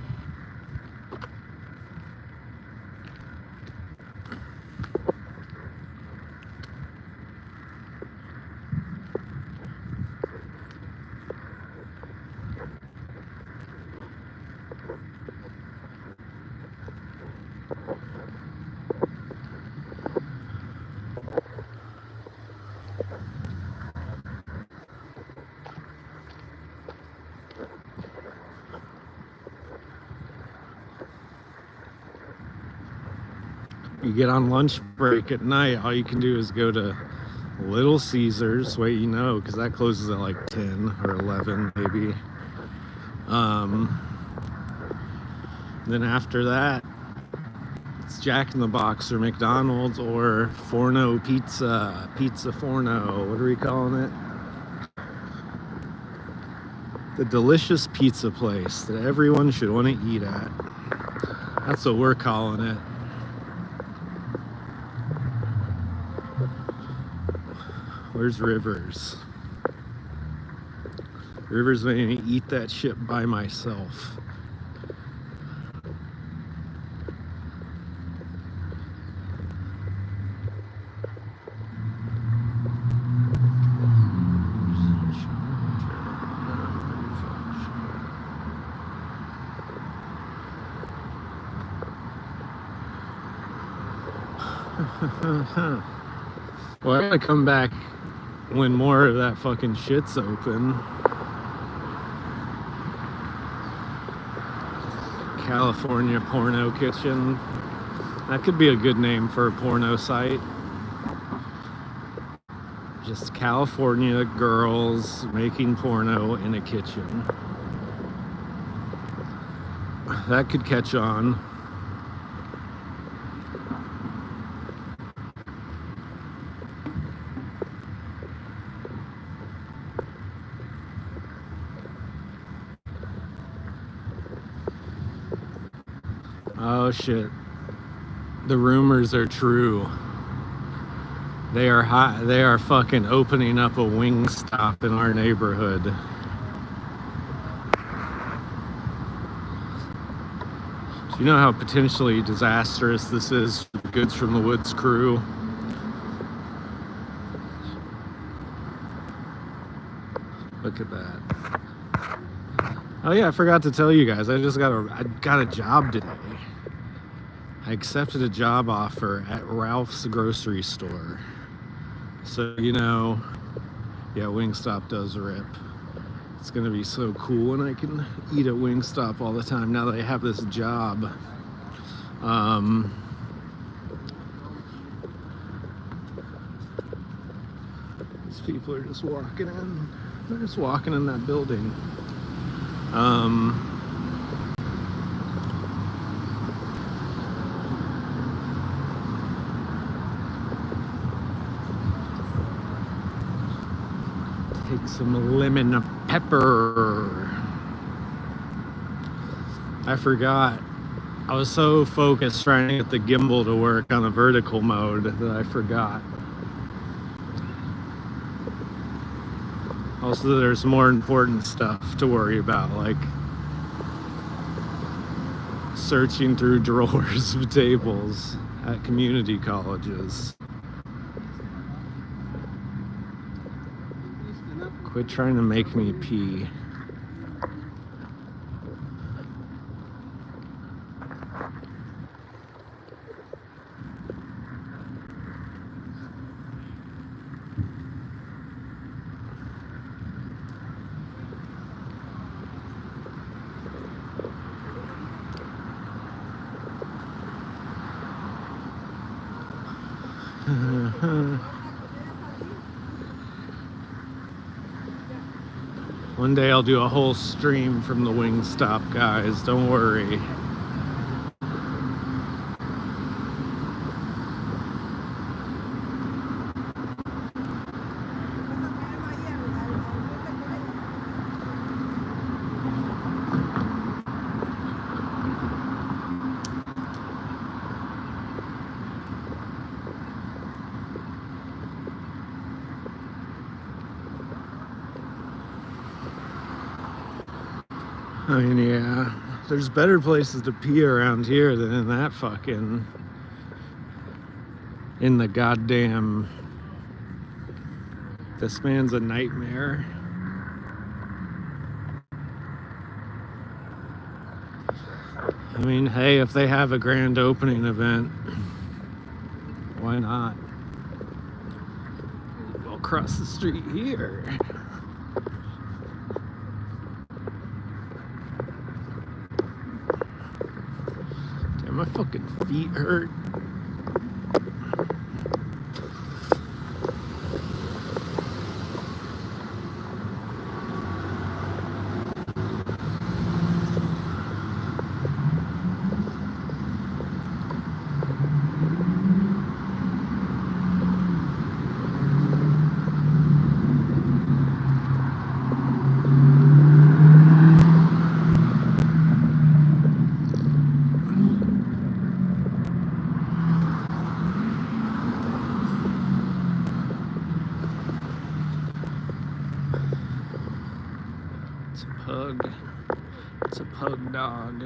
You get on lunch break at night, all you can do is go to Little Caesars, wait, you know, because that closes at like 10 or 11 maybe. Then after that, it's Jack in the Box or McDonald's or Forno Pizza, Pizza Forno, what are we calling it? The delicious pizza place that everyone should want to eat at. That's what we're calling it. Where's Rivers? Rivers made me eat that shit by myself. Well, I gotta come back when more of that fucking shit's open. California Porno Kitchen. That could be a good name for a porno site. Just California girls making porno in a kitchen. That could catch on. Oh shit. The rumors are true. They are hot. They are fucking opening up a wing stop in our neighborhood. Do you know how potentially disastrous this is for the Goods from the Woods crew? Look at that. Oh yeah, I forgot to tell you guys. I got a job today. I accepted a job offer at Ralph's grocery store. So, you know, yeah, Wingstop does rip. It's gonna be so cool when I can eat at Wingstop all the time now that I have this job. These people are just walking in. They're just walking in that building. Some lemon pepper. I forgot. I was so focused trying to get the gimbal to work on a vertical mode that I forgot. Also, there's more important stuff to worry about, like searching through drawers of tables at community colleges. Quit trying to make me pee. One day I'll do a whole stream from the Wingstop, guys. Don't worry. I mean, yeah, there's better places to pee around here than in that fucking, in the goddamn, this man's a nightmare. I mean, hey, if they have a grand opening event, why not? We'll cross the street here. My fucking feet hurt. It's a pug dog.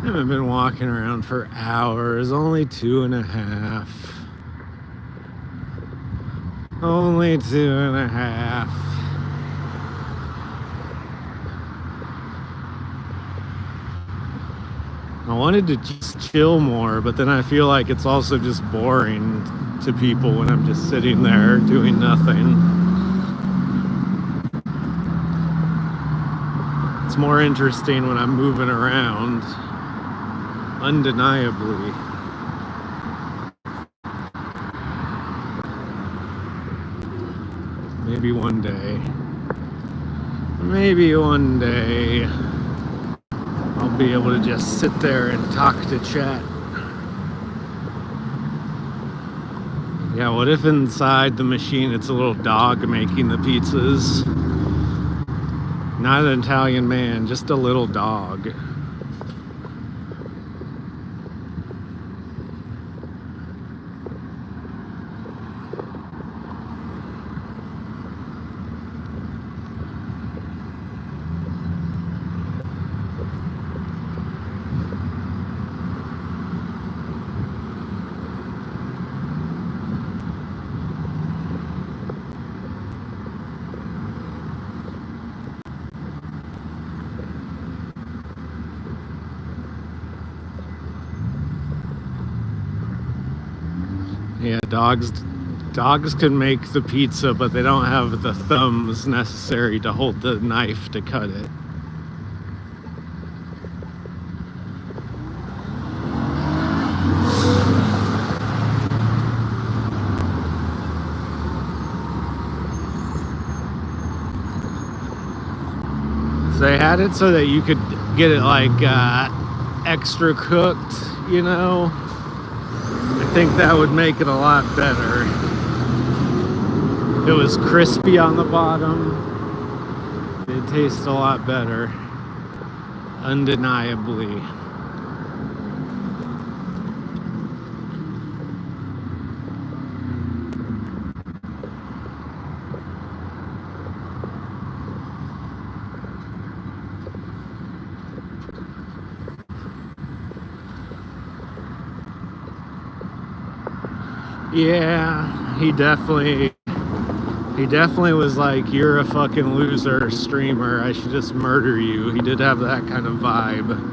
I haven't been walking around for hours, only 2.5. Only 2.5. I wanted to just chill more, but then I feel like it's also just boring to people when I'm just sitting there doing nothing. It's more interesting when I'm moving around, undeniably. Maybe one day. Maybe one day I'll be able to just sit there and talk to chat. Yeah, what if inside the machine it's a little dog making the pizzas? Not an Italian man, just a little dog. Yeah, dogs can make the pizza, but they don't have the thumbs necessary to hold the knife to cut it. So they had it so that you could get it like extra cooked, you know. I think that would make it a lot better. It was crispy on the bottom. It tastes a lot better, undeniably. Yeah, he definitely was like, you're a fucking loser streamer, I should just murder you. He did have that kind of vibe.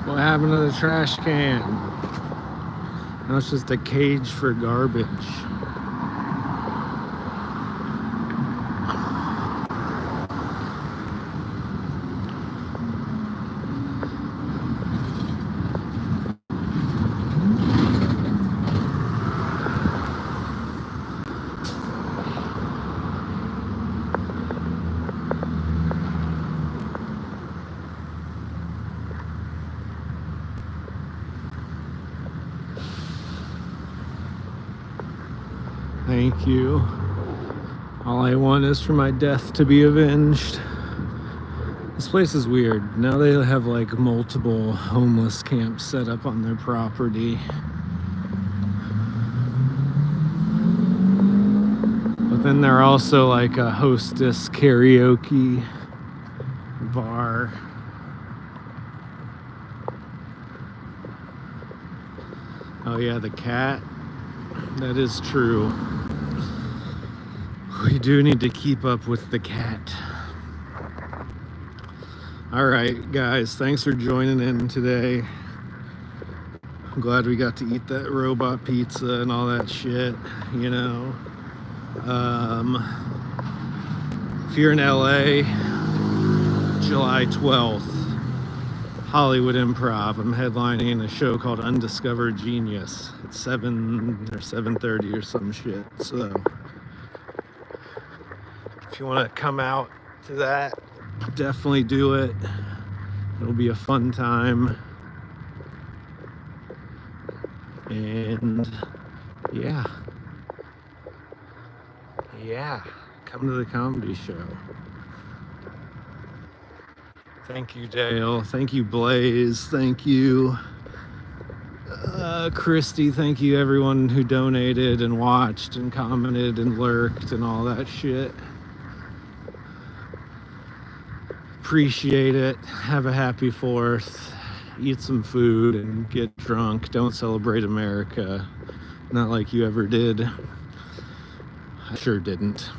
What happened to the trash can? Now it's just a cage for garbage. Thank you. All I want is for my death to be avenged. This place is weird. Now they have like multiple homeless camps set up on their property. But then they're also like a hostess karaoke bar. Oh yeah, the cat. That is true. We do need to keep up with the cat. All right, guys, thanks for joining in today. I'm glad we got to eat that robot pizza and all that shit, you know. If you're in LA, July 12th, Hollywood Improv, I'm headlining a show called Undiscovered Genius at 7 or 7:30 or some shit. So if you want to come out to that, definitely do it. It'll be a fun time. And yeah, come to the comedy show. Thank you, Dale. Thank you, Blaze. Thank you, Christy. Thank you, everyone who donated and watched and commented and lurked and all that shit. Appreciate it. Have a happy 4th. Eat some food and get drunk. Don't celebrate America. Not like you ever did. I sure didn't.